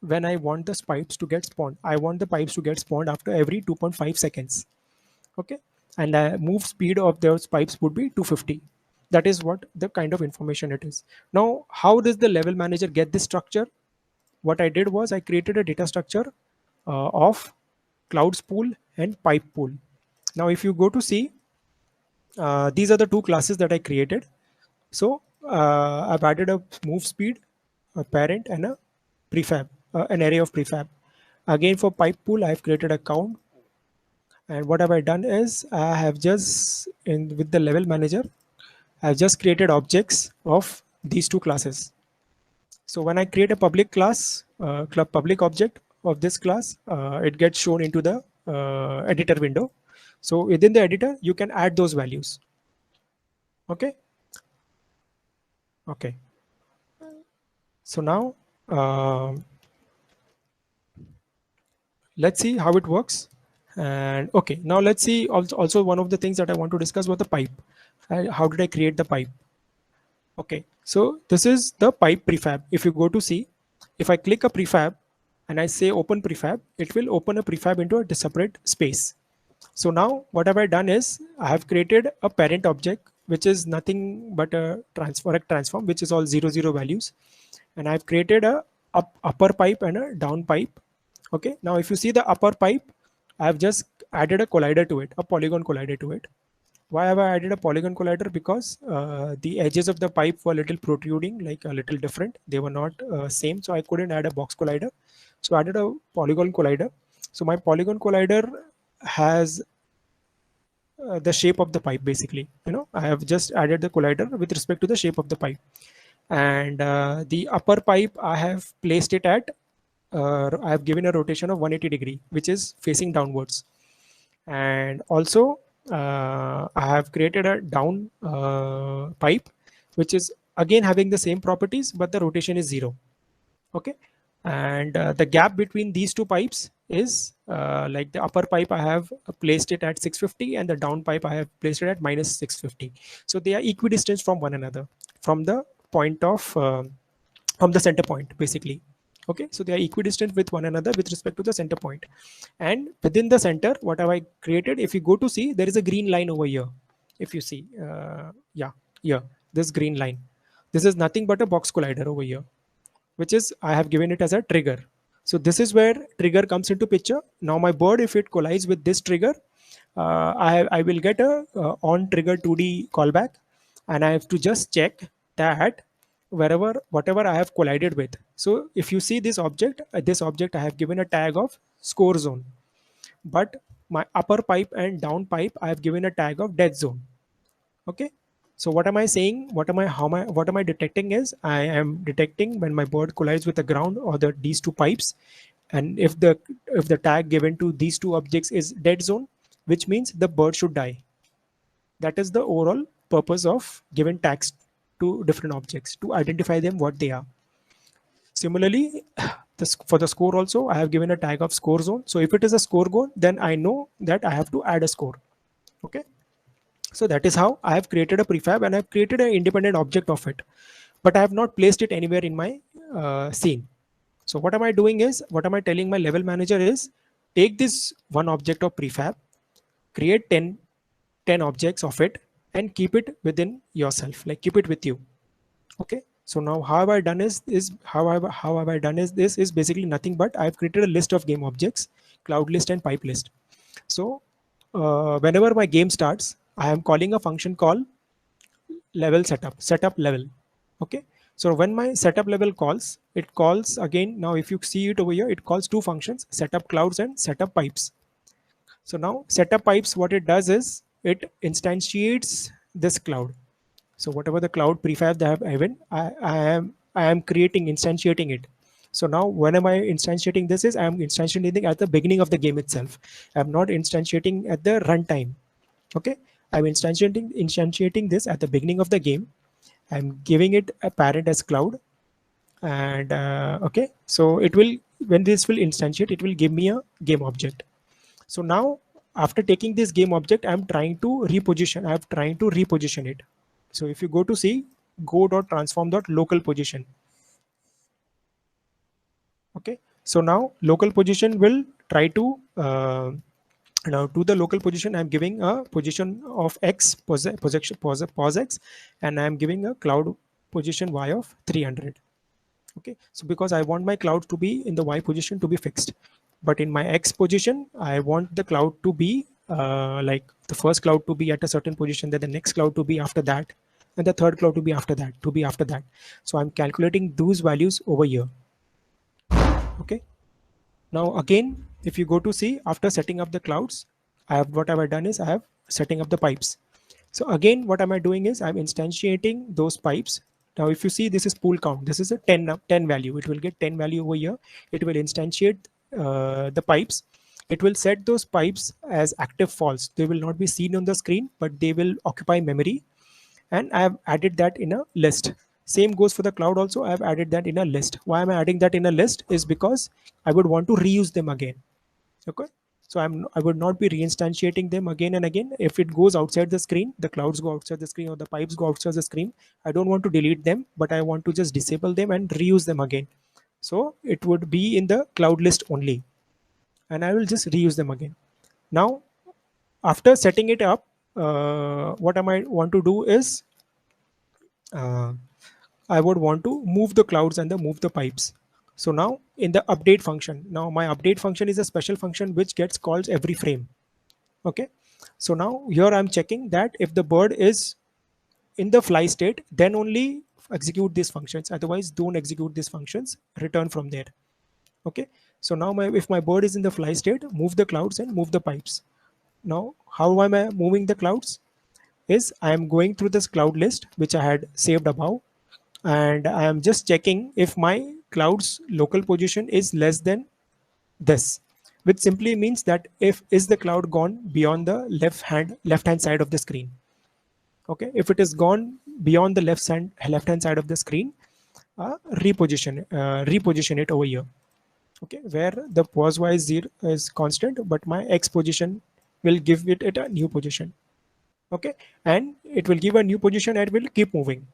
When I want the pipes to get spawned, I want the pipes to get spawned after every 2.5 seconds. Okay. And move speed of those pipes would be 250. That is what the kind of information it is. Now how does the level manager get this structure? What I did was I created a data structure of clouds pool and pipe pool. Now if you go to see, these are the 2 classes that I created. So I've added a move speed, a parent, and a prefab, an array of prefab. Again, for pipe pool, I've created a count. And what have I done is I have just with the level manager, I've just created objects of these 2 classes. So when I create a public class, public object of this class, it gets shown into the editor window. So within the editor, you can add those values. Okay. Okay. So now let's see how it works. And okay, now let's see also one of the things that I want to discuss was the pipe. How did I create the pipe? Okay, so this is the pipe prefab. If you go to see, if I click a prefab and I say open prefab, it will open a prefab into a separate space. So now what have I done is I have created a parent object, which is nothing but a transform, which is all 0 values. And I've created a upper pipe and a down pipe. Okay, now if you see the upper pipe, I've just added a collider to it, a polygon collider to it. Why have I added a polygon collider? Because the edges of the pipe were a little protruding, like a little different. They were not same, so I couldn't add a box collider. So I added a polygon collider. So my polygon collider has the shape of the pipe, basically. I have just added the collider with respect to the shape of the pipe. And the upper pipe, I have placed it at, I have given a rotation of 180 degree, which is facing downwards. And also I have created a down pipe, which is again having the same properties, but the rotation is 0. Okay. And the gap between these 2 pipes is like the upper pipe I have placed it at 650, and the down pipe I have placed it at minus 650. So they are equidistant from one another, from the point of from the center point, basically. Okay, so they are equidistant with one another with respect to the center point. And within the center, what have I created? If you go to see, there is a green line over here. If you see, yeah, here, this green line. This is nothing but a box collider over here, which is I have given it as a trigger. So this is where trigger comes into picture. Now my bird, if it collides with this trigger, I will get a on trigger 2D callback, and I have to just check that whatever I have collided with. So if you see this object I have given a tag of score zone, but my upper pipe and down pipe I have given a tag of death zone. Okay. So what am I saying? What am I detecting is I am detecting when my bird collides with the ground or these two pipes, and if the tag given to these two objects is dead zone, which means the bird should die. That is the overall purpose of giving tags to different objects, to identify them what they are. Similarly, for the score also, I have given a tag of score zone. So if it is a score zone, then I know that I have to add a score. Okay. So that is how I have created a prefab, and I've created an independent object of it, but I have not placed it anywhere in my scene. So what am I doing is, what am I telling my level manager is, take this one object of prefab, create 10 objects of it, and keep it within yourself, like keep it with you. Okay. So now how have I done is how have I done is, this is basically nothing but I've created a list of game objects, cloud list and pipe list. So whenever my game starts, I am calling a function called level setup level. Okay. So when my setup level calls, it calls again. Now if you see it over here, it calls two functions, setup clouds and setup pipes. So now setup pipes, what it does is it instantiates this cloud. So whatever the cloud prefab they have given, I am creating, instantiating it. So now when am I instantiating this is, I am instantiating at the beginning of the game itself. I'm not instantiating at the runtime. Okay. I'm instantiating this at the beginning of the game. I'm giving it a parent as cloud, and okay, so it will, when this will instantiate, it will give me a game object. So now after taking this game object, I'm trying to reposition it. So if you go to see go.transform.local position. Okay. So now local position will try to now to the local position, I'm giving a position of x pos x, and I'm giving a cloud position y of 300. Okay. So because I want my cloud to be in the y position to be fixed, but in my x position I want the cloud to be like the first cloud to be at a certain position, then the next cloud to be after that, and the third cloud to be after that. So I'm calculating those values over here. Okay. Now again, if you go to see, after setting up the clouds, what have I done is I have setting up the pipes. So again, what am I doing is I'm instantiating those pipes. Now if you see, this is pool count, this is a 10 value, it will get 10 value over here. It will instantiate the pipes. It will set those pipes as active false. They will not be seen on the screen, but they will occupy memory, and I have added that in a list. Same goes for the cloud also. I have added that in a list. Why am I adding that in a list is because I would want to reuse them again. Okay. So I would not be reinstantiating them again and again. If it goes outside the screen, the clouds go outside the screen or the pipes go outside the screen, I don't want to delete them, but I want to just disable them and reuse them again. So it would be in the cloud list only, and I will just reuse them again. Now after setting it up, what I might want to do is uh, I would want to move the clouds and move the pipes. So now in the update function, now my update function is a special function which gets called every frame. Okay. So now here I'm checking that if the bird is in the fly state, then only execute these functions. Otherwise, don't execute these functions. Return from there. Okay. So now if my bird is in the fly state, move the clouds and move the pipes. Now, how am I moving the clouds? Is I am going through this cloud list which I had saved above, and I am just checking if my cloud's local position is less than this, which simply means that if is the cloud gone beyond the left hand side of the screen. Okay. If it is gone beyond the left hand side of the screen, reposition it over here. Okay. Where the pos y is 0 is constant, but my x position will give it at a new position. Okay. And it will give a new position and will keep moving.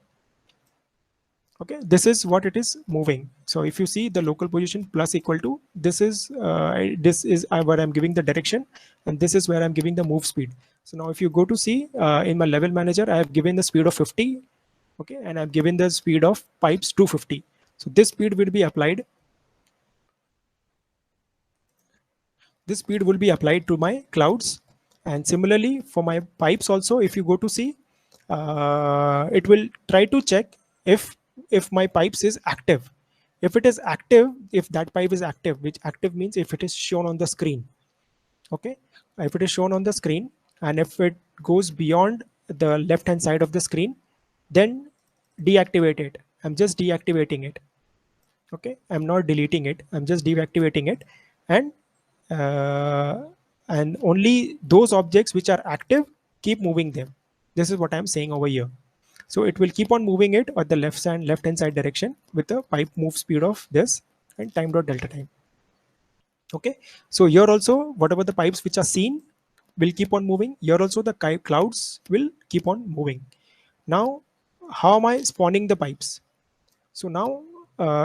Okay, this is what it is moving. So if you see the local position plus equal to, this is where I'm giving the direction, and this is where I'm giving the move speed. So now if you go to see in my level manager, I have given the speed of 50. Okay, and I've given the speed of pipes 250. So this speed will be applied. This speed will be applied to my clouds, and similarly for my pipes also, if you go to see, it will try to check if my pipes is active. If it is active, if that pipe is active, which active means if it is shown on the screen. Okay. If it is shown on the screen, and if it goes beyond the left hand side of the screen, then deactivate it. I'm just deactivating it. Okay, I'm not deleting it, I'm just deactivating it. And uh, and only those objects which are active, keep moving them. This is what I'm saying over here. So it will keep on moving it at the left hand side direction with the pipe move speed of this and time dot delta time. Okay, so here also whatever the pipes which are seen will keep on moving. Here also the clouds will keep on moving. Now how am I spawning the pipes? So now,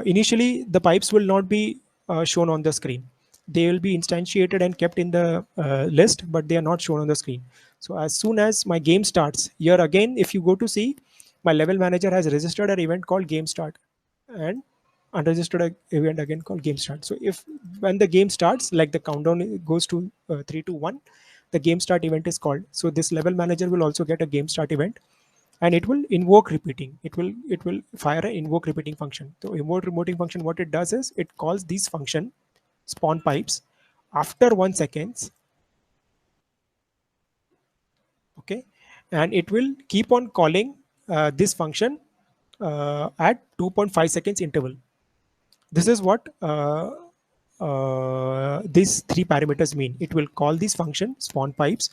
initially, the pipes will not be shown on the screen. They will be instantiated and kept in the list, but they are not shown on the screen. So as soon as my game starts, here again, if you go to see, my level manager has registered an event called game start and unregistered event again called game start. So if when the game starts, like the countdown goes to 3 to 1, the game start event is called. So this level manager will also get a game start event, and it will invoke repeating. It will fire an invoke repeating function. So invoke repeating function, what it does is it calls these function spawn pipes after 1 seconds. Okay, and it will keep on calling this function at 2.5 seconds interval. This is what these three parameters mean. It will call these function spawn pipes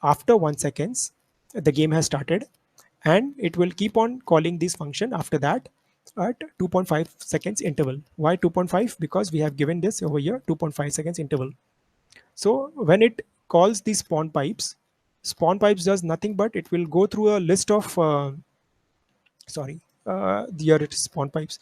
after 1 seconds the game has started, and it will keep on calling this function after that at 2.5 seconds interval. Why 2.5? Because we have given this over here 2.5 seconds interval. So when it calls these spawn pipes does nothing but it will go through a list of sorry here it is spawn pipes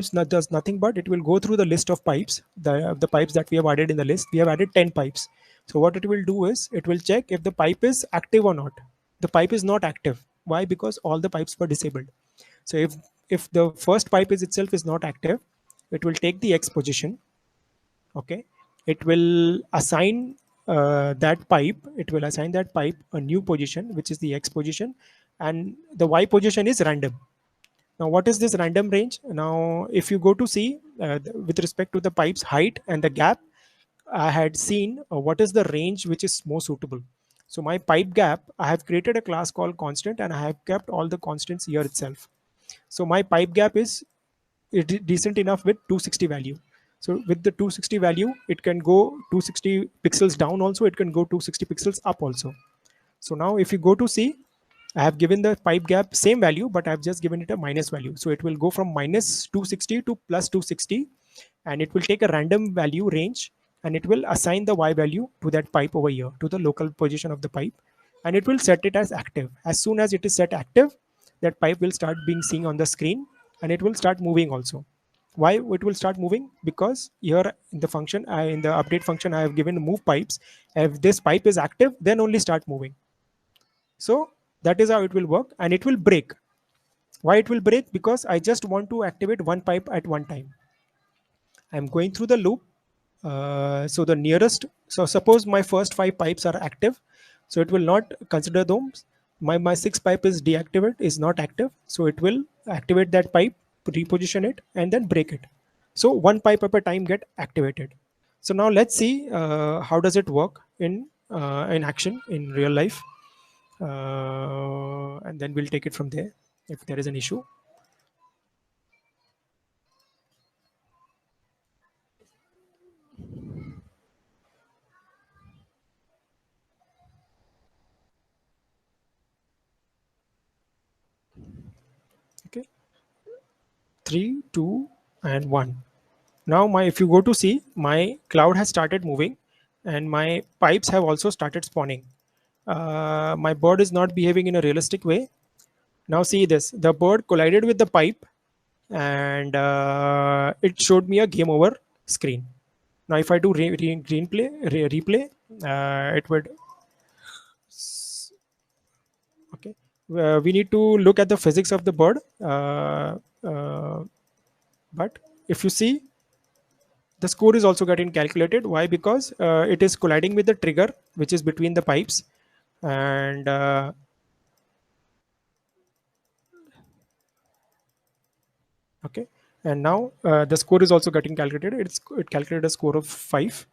does nothing but it will go through the list of pipes, the pipes that we have added in the list. We have added 10 pipes. So what it will do is it will check if the pipe is active or not. The pipe is not active. Why? Because all the pipes were disabled. So if the first pipe is itself is not active, it will take the X position. Okay, it will assign that pipe a new position, which is the X position, and the Y position is random. Now, what is this random range? Now, if you go to see with respect to the pipe's height and the gap, I had seen what is the range which is more suitable. So my pipe gap, I have created a class called constant and I have kept all the constants here itself. So my pipe gap is decent enough with 260 value. So with the 260 value, it can go 260 pixels down also, it can go 260 pixels up also. So now if you go to see, I have given the pipe gap same value, but I've just given it a minus value. So it will go from minus 260 to plus 260, and it will take a random value range and it will assign the Y value to that pipe over here, to the local position of the pipe, and it will set it as active. As soon as it is set active, that pipe will start being seen on the screen and it will start moving also. Why it will start moving? Because here in the function, in the update function, I have given move pipes. If this pipe is active, then only start moving. So that is how it will work, and it will break. Why it will break? Because I just want to activate one pipe at one time. I'm going through the loop. So the nearest, so suppose my first 5 pipes are active, so it will not consider those. My sixth pipe is deactivated, is not active, so it will activate that pipe, reposition it, and then break it. So one pipe at a time get activated. So now let's see how does it work in action in real life, and then we'll take it from there if there is an issue. Okay, 3, 2, and 1. Now my if you go to see, my cloud has started moving and my pipes have also started spawning. My bird is not behaving in a realistic way. Now see this, the bird collided with the pipe and it showed me a game over screen. Now if I do replay, it would, okay. We need to look at the physics of the bird, but if you see, the score is also getting calculated. Why? Because it is colliding with the trigger which is between the pipes, and okay, and now the score is also getting calculated. It calculated a score of 5,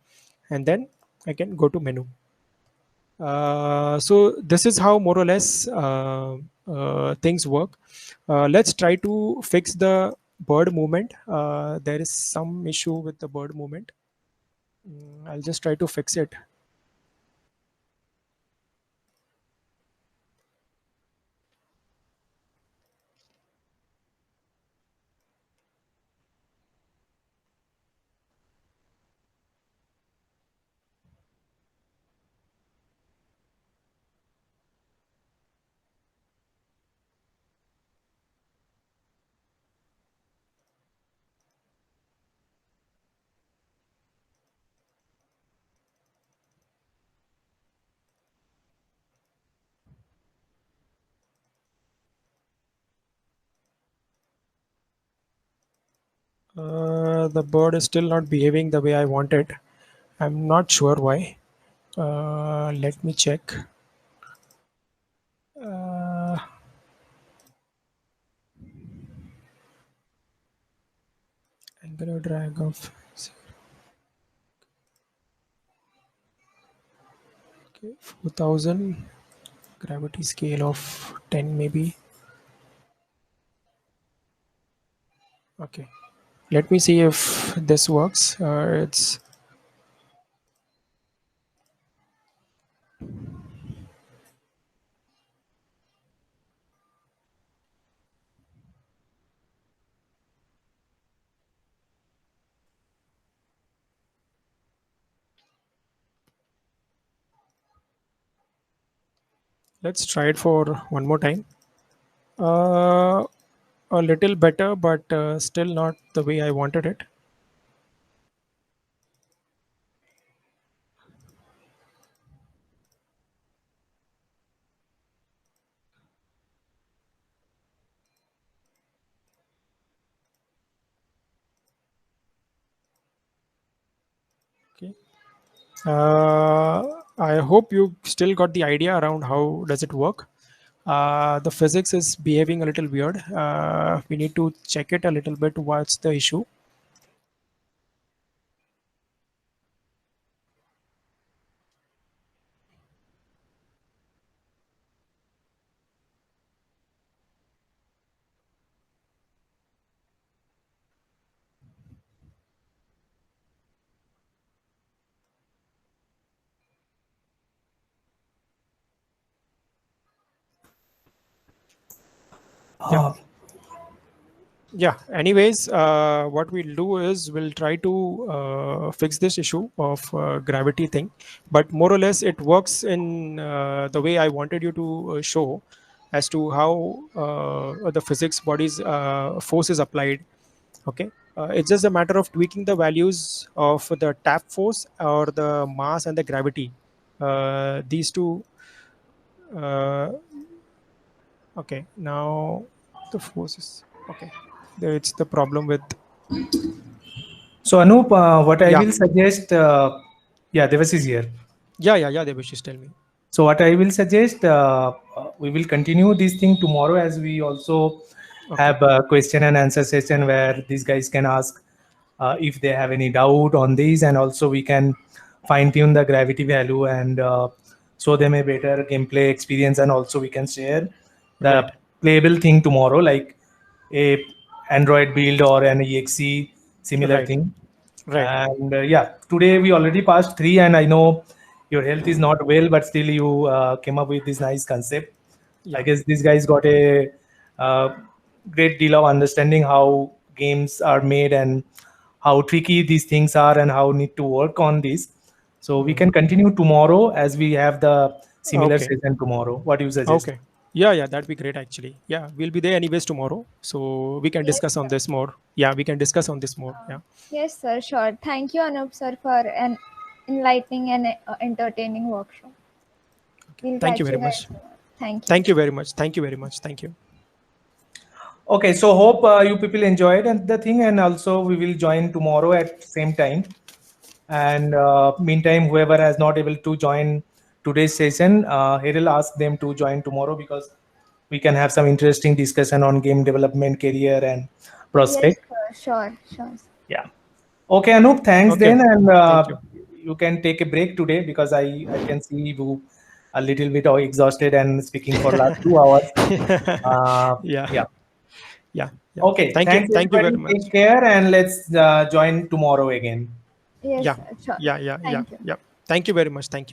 and then I can go to menu. So this is how more or less things work. Let's try to fix the bird movement. There is some issue with the bird movement. I'll just try to fix it. The bird is still not behaving the way I want it. I'm not sure why. Let me check. Uh, I'm gonna drag off. Okay, 4000 gravity scale of 10 maybe. Okay, let me see if this works. It's let's try it for one more time. Uh, a little better, but still not the way I wanted it. Okay. I hope you still got the idea around how does it work. The physics is behaving a little weird. We need to check it a little bit. What's the issue? Yeah. Uh, Yeah, anyways, what we'll do is we'll try to fix this issue of gravity thing, but more or less it works in the way I wanted you to show as to how the physics body's force is applied. Okay, it's just a matter of tweaking the values of the tap force or the mass and the gravity. These two. uh, okay, now the forces. Okay, it's the problem with. so Anup, what I Yeah. will suggest, yeah, Devas is here. Yeah, they wish to tell me. So what I will suggest, we will continue this thing tomorrow, as we also Okay. have a question and answer session where these guys can ask if they have any doubt on these, and also we can fine tune the gravity value and show them a better gameplay experience, and also we can share Right. the playable thing tomorrow, like a Android build or an EXE similar Right. thing. Right. And yeah, today we already passed three, and I know your health is not well, but still you came up with this nice concept. I Yeah. guess these guys got a uh, great deal of understanding how games are made and how tricky these things are and how need to work on this. So we can continue tomorrow as we have the similar Okay. session tomorrow. What do you suggest? Okay. Yeah, that'd be great actually. Yeah, we'll be there anyways tomorrow, so we can Yes, discuss on sir. this more. Yeah, we can discuss on this more. Yeah. Yes, sir. Sure. Thank you, Anup sir, for an enlightening and entertaining workshop. Okay. We'll Thank you catch very you guys much. tomorrow. Thank you. Thank you very much. Thank you very much. Thank you. Okay, so hope you people enjoyed and the thing, and also we will join tomorrow at same time. And meantime, whoever has not able to join today's session, Heril ask them to join tomorrow, because we can have some interesting discussion on game development, career, and Yes, prospect. sir. Sure. Sure. Yeah. Okay, Anup, thanks Okay. then, and Thank you. you can take a break today, because I can see you. a little bit exhausted and speaking for last 2 hours. Yeah. Yeah. Yeah. Okay. Thank Thanks you very everybody. much. Take care, and let's join tomorrow again. Yes, Yeah. sure. Yeah. Thank you. Thank you very much. Thank you.